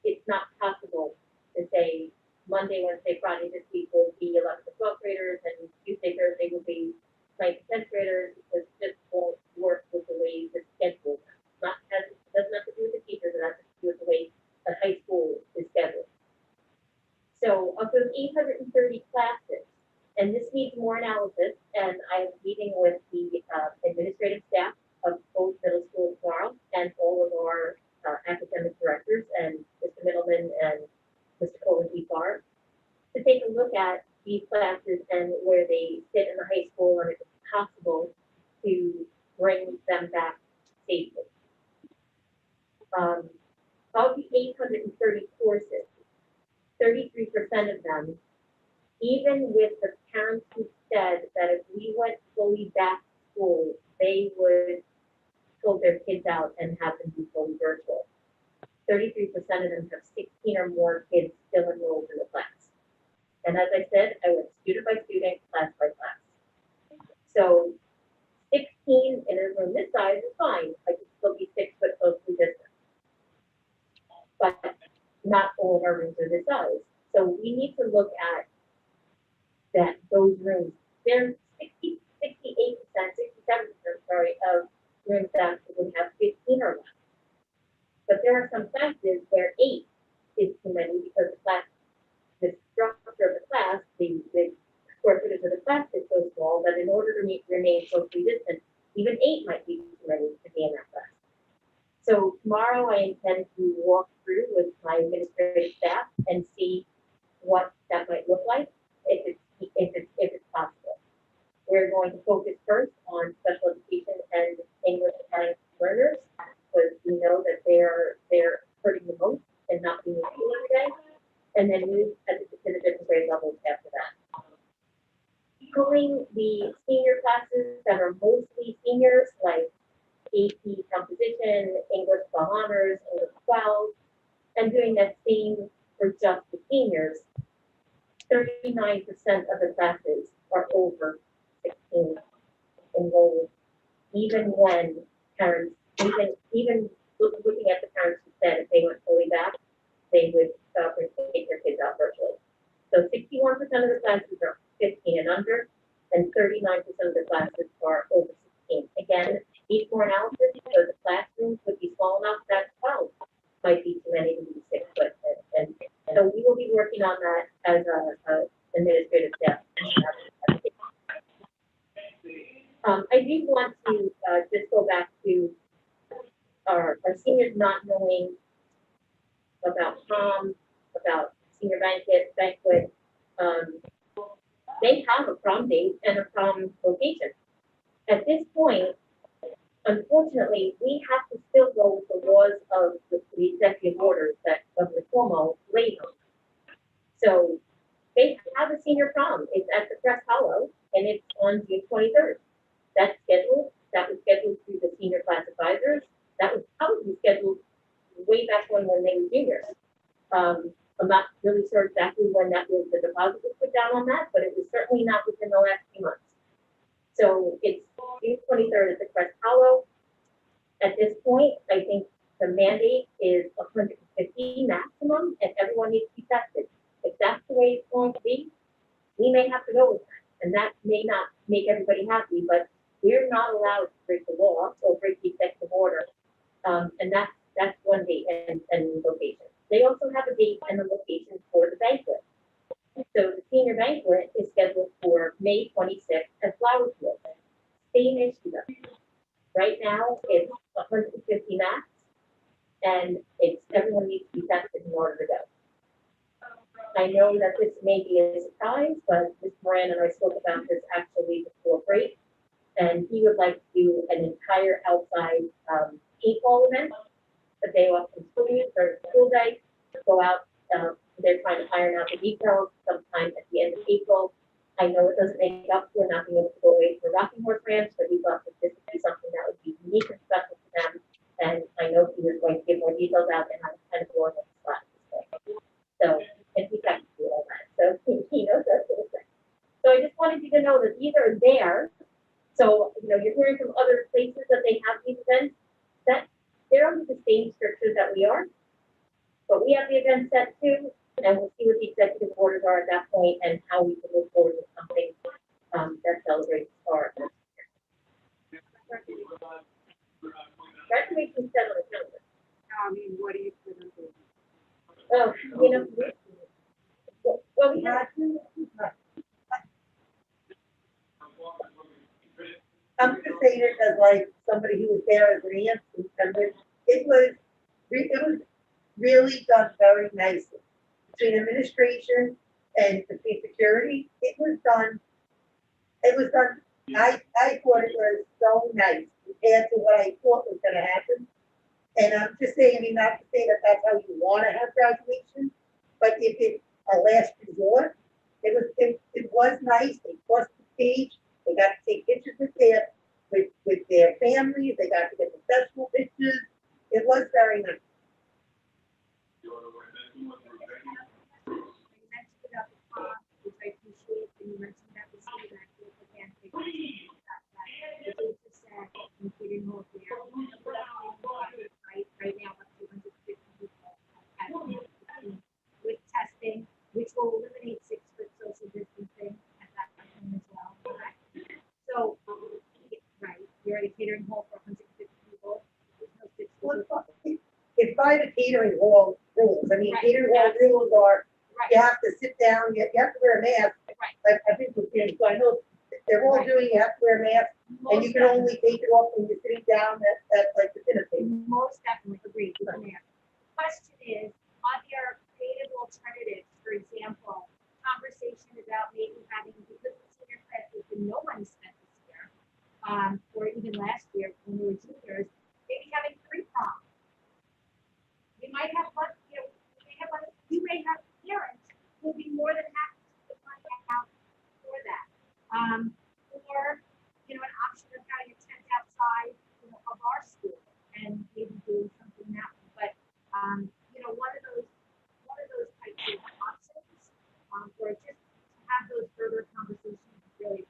it's not possible to say Monday, Wednesday, Friday this week will be 11th and 12th graders and Tuesday, Thursday will be 9th and 10th graders, because it just won't work with the way the schedule runs. It doesn't have to do with the teachers, it has to do with the way the high school is scheduled. So of those 830 classes, and this needs more analysis, and I'm meeting with the administrative staff of both middle schools tomorrow and all of our academic directors and Mr. Middleman and Mr. Cohen-Epar to take a look at these classes and where they sit in the high school and if it's possible to bring them back safely. Of the 830 courses, 33% of them, even with the parents who said that if we went fully back to school, they would pull their kids out and have them be fully virtual. 33% of them have 16 or more kids still enrolled in the class. And as I said, I went student by student, class by class. So 16 in a room this size is fine. I could still be 6 foot socially distant. But not all of our rooms are this size. So we need to look at those rooms. There's 68%, 67%, of rooms that would have 15 or less. But there are some classes where 8 is too many because the structure of the class, the square footage of the class is so small that in order to remain socially distant, even 8 might be too many to be in that class. So tomorrow I intend to walk through with my administrative staff and see what that might look like if it's possible. We're going to focus first on special education and English and learners because we know that they're hurting the most and not being in school every day, and then move to the different grade levels after that. Pulling the senior classes that are mostly seniors, like AP composition, English 12 honors, English 12, and doing that same for just the seniors, 39% of the classes are over 16 enrolled, even when parents, even looking at the parents who said if they went fully back, they would take their kids out virtually. So 61% of the classes are 15 and under, and 39% of the classes are over 16. Again, need more analysis because the classrooms would be small enough that 12 might be too many to be 6 foot. And so we will be working on that as a administrative staff. I do want to just go back to our seniors not knowing about prom, about senior banquet. they have a prom date and a prom location. At this point, unfortunately, we have to still go with the laws of the executive orders that Governor Cuomo laid on. So they have a senior prom. It's at the Crest Hollow, and it's on June 23rd. That's scheduled. That was scheduled through the senior class advisors. That was probably scheduled way back when they were juniors. I'm not really sure exactly when that was, the deposit was put down on that, but it was certainly not within the last few months. So it's June 23rd at the Crest Hollow. At this point, I think the mandate is 150 maximum, and everyone needs to be tested. If that's the way it's going to be, we may have to go with that. And that may not make everybody happy, but we're not allowed to break the law or break the executive order. And that's one date and location. They also have a date and a location for the banquet. So the senior banquet is scheduled for May 26th at Flower Field. Same issue though. Right now, it's 150 max, and everyone needs to be tested in order to go. I know that this may be a surprise, but Ms. Moran and I spoke about this actually before break, and he would like to do an entire outside paintball event, a day off from school or school day, go out. They're trying to iron out the details sometime at the end of April. I know it doesn't make up for not being able to go away for Rocking Horse Ranch, but we thought that this would be something that would be unique and special to them. And I know he was going to give more details out, and I'm kind of blowing up the spot at this point. So, and he got to do all that. So he knows that's what it's like. So I just wanted you to know that these are there. So, you're hearing from other places that they have these events, that they're under the same strictures that we are. But we have the event set too, and we'll see what the executive orders are at that point and how we can move forward with something that celebrates our graduation set on the calendar. I mean, what do you put on the? Oh, well, we have. I'm just saying it as like somebody who was there as an aunt, and it was really done very nicely. Between administration and between security, it was done, I thought it was so nice compared to what I thought was gonna happen. And I'm just saying, not to say that that's how you wanna have graduation, but if it's a last resort, it was nice. They crossed the stage, they got to take pictures with their families, they got to get professional pictures. It was very nice. You mentioned about the prom, which I appreciate, and you mentioned that the city that again, the date is set, and we didn't hold there. Right now, up to 250 people with testing, which will eliminate 6-foot social distancing at that time as well, correct? So, right, you're at a catering hall for 150 people. There's no 6-foot. It's by the catering hall rules. Catering hall rules are, Right. you have to sit down, you have to wear a mask. Right. Like, I think, so I know they're all doing, you have to wear a mask, and you can only take it off when you're sitting down at like the dinner table. Most definitely agreed with the mayor. The question is, are there creative alternatives, for example, conversation about maybe having, because the senior class has been no money spent this year, or even last year when we were juniors, maybe having 3 proms. We might have one, you may have parents who will be more than happy to put money out for that. Or, an option of having a tent outside, of our school and maybe doing something that way. But, one of those types of options, or just to have those further conversations is really.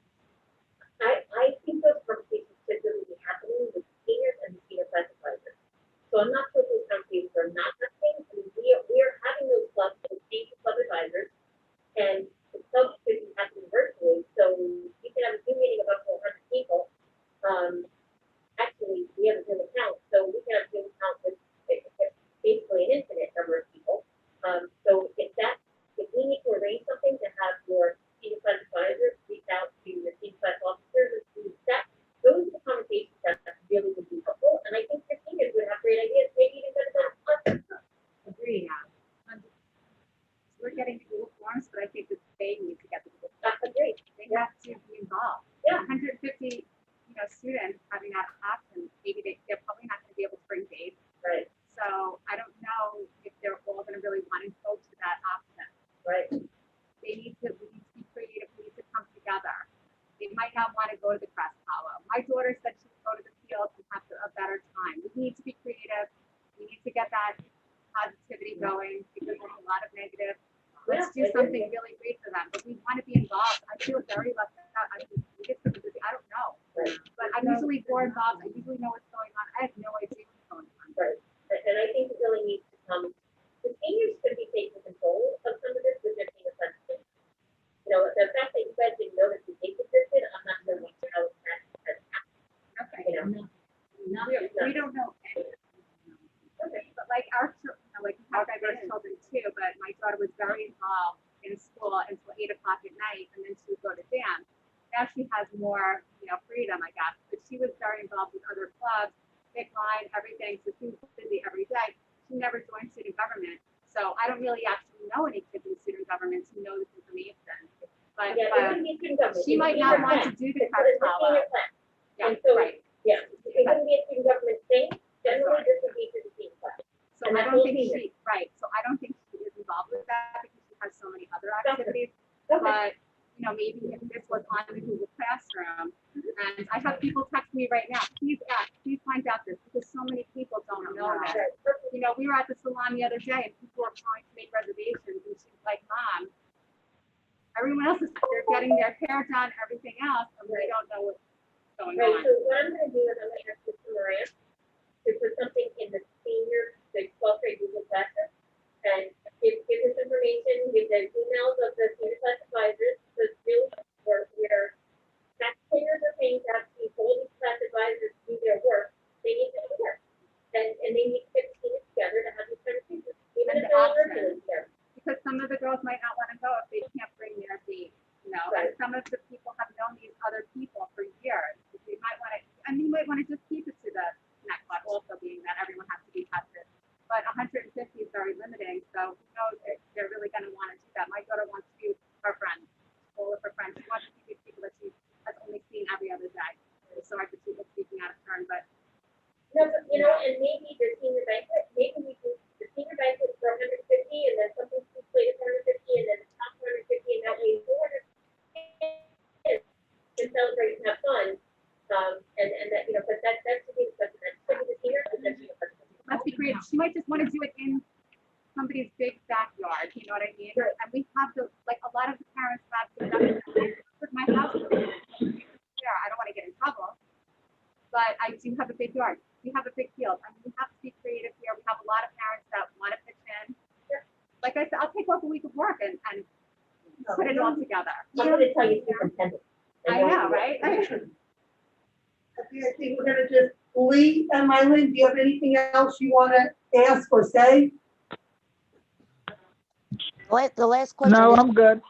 I think those conversations should really be happening with seniors and the senior class advisors. So I'm not sure if those conversations are not happening. We are having those clubs with senior club advisors, and the clubs could be happening virtually. So you can have a Zoom meeting of up to 100 people. Actually, we have a Zoom account, so we can have a Zoom account with basically an infinite number of people. So if we need to arrange something to have your senior class advisors reach out to the senior class officers, those are the conversations that really would be helpful. And I think your seniors would have great ideas, maybe even better than us. Agreed. We're getting the Google Forms, but I think that they need to get the Google Forms. That's great. that option. Maybe they're probably not going to be able to bring dates. Right. So I don't know if they're all going to really want to go to that option. Right. We need to be creative. We need to come together. They might not want to go to the Crest Hollow. My daughter said she would go to the field and have a better time. We need to be creative. We need to get that positivity going because there's a lot of negative. Let's do something really great for them. But we want to be involved. I feel very left out. I don't know. Right. But I'm usually more involved. I usually know what's going on. I have no idea what's going on. Right. And I think it really needs to come, the seniors could be taking control of some of this with their senior president. You know, the fact that you guys didn't know that the date existed, I'm not sure how that has happened. Okay. You know? We don't know. Okay. But like our children, like we have diverse children too, but my daughter was very involved in school until 8 o'clock at night, and then she would go to dance. Now she has more, freedom, I guess. But she was very involved with other clubs, big line, everything. So she was busy every day. She never joined student government. So I don't really actually know any kids in student government who know this information. But she might not want to do the Crest Hollow. And so, right. yeah, it wouldn't be a student government thing. Generally, this would be to the senior class. So I don't think so I don't think she is involved with that because she has so many other activities. But maybe if this was on the Google Classroom, and I have people text me right now, please find out this because so many people don't know that. We were at the salon the other day and people were trying to make reservations and she's like, Mom, everyone else is they're getting their hair done, everything else, and we don't know what's going on. So what I'm going to do is I'm going to ask Mr. Moran to put something in the 12th grade Google Classroom and give this information, give the emails of the senior class advisors, because really where taxpayers are paying to have these holding class advisors do their work, they need to do work. And they need to get the seniors together to have these conversations, even if they're all working here. Because some of the girls might not want to go if they can't bring their date, Right. And some of the people have known these other people for years. They might want to, and you might want to just keep it to the next club also being that everyone has to be tested. But 150 is very limiting, so who knows if they're really going to want to do that. My daughter wants to do her friends, all of her friends. She wants to see these people that she has only seen every other day. So I could see her speaking out of turn, but. No, but, and maybe the senior banquet, maybe we do the senior banquet for 150 and then something slated for 150 and then the top 150 and that way 400 kids can celebrate and have fun. And that, but that should be the question. That should be the senior and that should be the question. Let's be creative. She might just want to do it in somebody's big backyard. You know what I mean? Sure. And we have a lot of the parents have with my house. Yeah, I don't want to get in trouble, but I do have a big yard. We have a big field. I mean, we have to be creative here. We have a lot of parents that want to pitch in. Sure. Like I said, I'll take off a week of work and put it all together. I'm going to tell you superintendent. I know, right? Okay, I think we're gonna just, Lee and Mylin, do you have anything else you wanna ask or say? The last question. No, is- I'm good.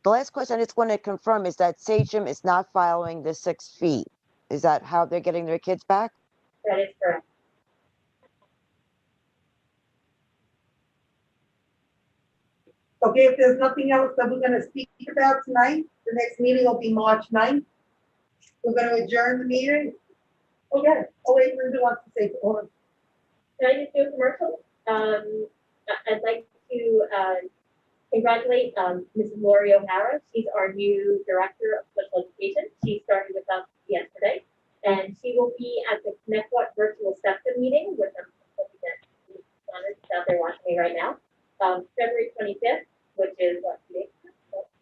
The last question I just want to confirm is that Sachem is not following the 6 feet. Is that how they're getting their kids back? That is correct. Okay, if there's nothing else that we're gonna speak about tonight, the next meeting will be March 9th. We're gonna adjourn the meeting. Oh, yeah. Oh, wait, Linda wants to say, hold on. Can I just do a commercial? I'd like to congratulate Mrs. Lori O'Hara. She's our new Director of Special Education. She started with us yesterday, and she will be at the Connecticut Virtual SEPTA meeting, which I'm hoping that she's out there watching me right now, February 25th, which is what, 2 days?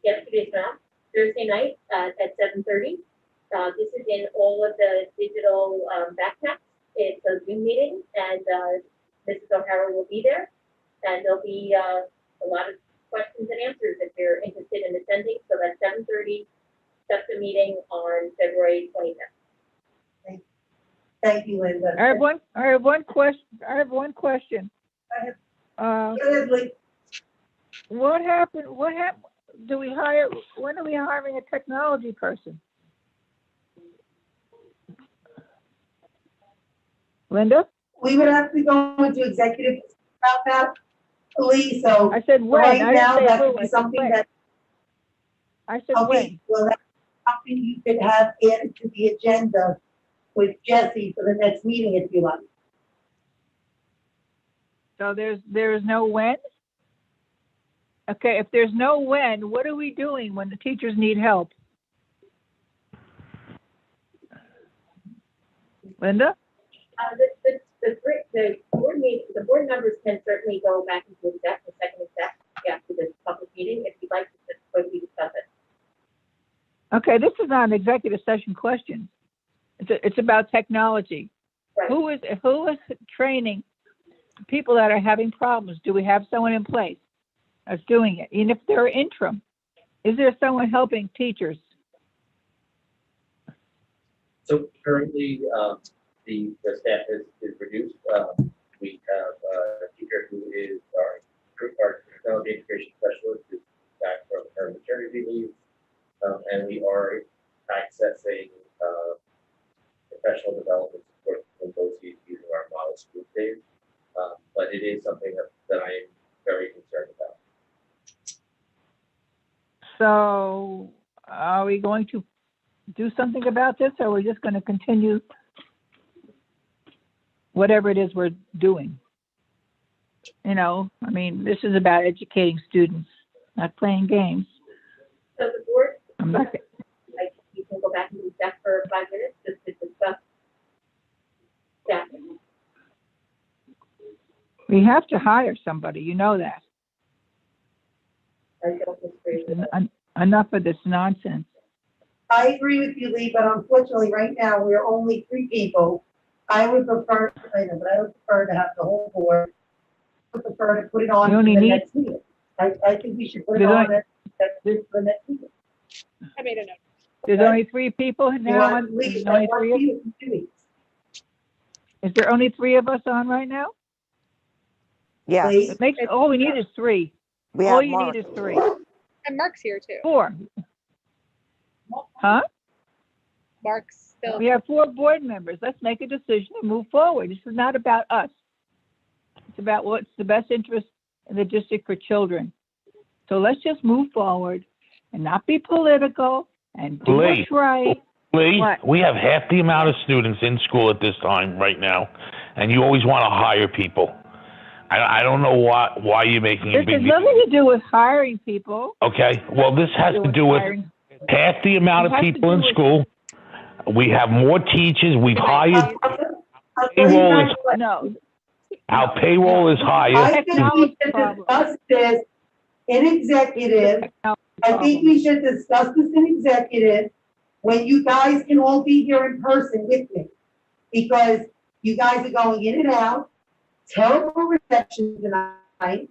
Yes, 2 days from now, Thursday night at 7:30. This is in all of the digital backpacks. It's a Zoom meeting, and Mrs. O'Hara will be there, and there'll be a lot of questions and answers if you're interested in attending. So that's 7:30, SEPTA meeting on February 25th. Thank you, Linda. I have one question. Go ahead, Lee. What happened? When are we hiring a technology person? Linda? We would have to go into executive about that, Lee, so. I said when. Right I now, didn't say that who. would I be said something when. that, I said okay, when. well, that's something you could have added to the agenda with Jesse for the next meeting if you like. So there is no when? Okay, if there's no when, what are we doing when the teachers need help? Linda? The board members can certainly go back into the second exec after this public meeting, if you'd like to, when we discuss it. Okay, this is not an executive session question. It's about technology. Right. Who is training people that are having problems? Do we have someone in place that's doing it? And if they're interim, is there someone helping teachers? So currently, the staff is reduced. We have a teacher who is our technology integration specialist, who's back from her maternity leave. And we are accessing professional development support from those using our model school days. But it is something that I am very concerned about. So are we going to do something about this, or are we just going to continue whatever it is we're doing? You know, I mean, this is about educating students, not playing games. So the board, I'm not, you can go back and exec for 5 minutes just to discuss staffing. we have to hire somebody, you know that. I don't disagree with that. Enough of this nonsense. I agree with you, Lee, but unfortunately, right now, we're only 3 people. I would prefer, I know, but I would prefer to have the whole board. I would prefer to put it on You for only the need- next meeting. I think we should put it There's on only- for the next meeting. I made a note. There's only 3 people You now. want, Lee, There's I only want 3 of- you in 2 weeks. Is there only 3 of us on right now? Yeah, Lee? It makes, all we need is 3. we All have you Mark. need is 3. And Mark's here too. 4. Huh? Mark's still. We have 4 board members. Let's make a decision and move forward. This is not about us. It's about what's the best interest in the district for children. So let's just move forward and not be political and do Lee. what's right. Lee, What? we have half the amount of students in school at this time right now, and you always want to hire people. I don't know why you're making a This big has deal. nothing to do with hiring people. Okay, well, this has to do with hiring. half the amount It of has to people do in with- school. We have more teachers. We've hired. I'll tell you Payroll guys is- what, No, Our payroll is higher. I think we Technology should problem. discuss this in executive. I think we should discuss this in executive when you guys can all be here in person with me. Because you guys are going in and out, terrible reception tonight.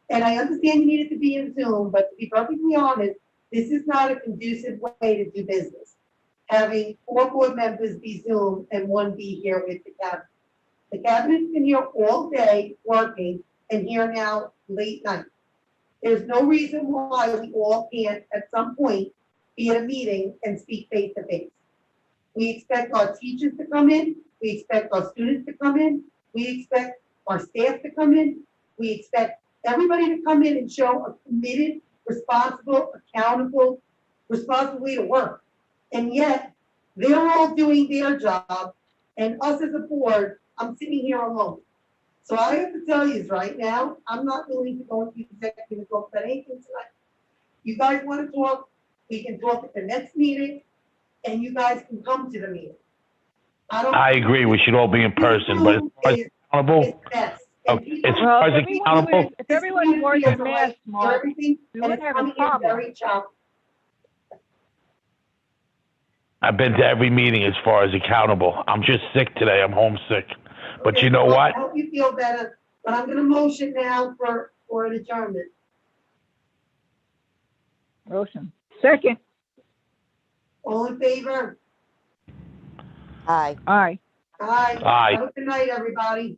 And I understand you needed to be in Zoom, but to be perfectly honest, this is not a conducive way to do business. Having 4 board members be Zoom and 1 be here with the cabinet. The cabinet's been here all day working and here now late night. There's no reason why we all can't at some point be at a meeting and speak face to face. We expect our teachers to come in, we expect our students to come in, we expect our staff to come in, we expect everybody to come in and show a committed, responsible, accountable, responsible way to work. And yet, they're all doing their job, and us as a board, I'm sitting here alone. So I have to tell you right now, I'm not willing to go into executive and talk about anything tonight. You guys want to talk, we can talk at the next meeting, and you guys can come to the meeting. I agree. We should all be in person, but as far as accountable, It's best. And okay, people- as far as Well, accountable, if everyone wore their mask, Mark, Everything, we and wouldn't it's have a coming in problem. very choppy. I've been to every meeting as far as accountable. I'm just sick today. I'm homesick. But you know Okay, well, what? I hope you feel better, but I'm gonna motion now for an adjournment. Motion. Second. All in favor? Hi. Aye. Aye. Aye. Have a good night, everybody.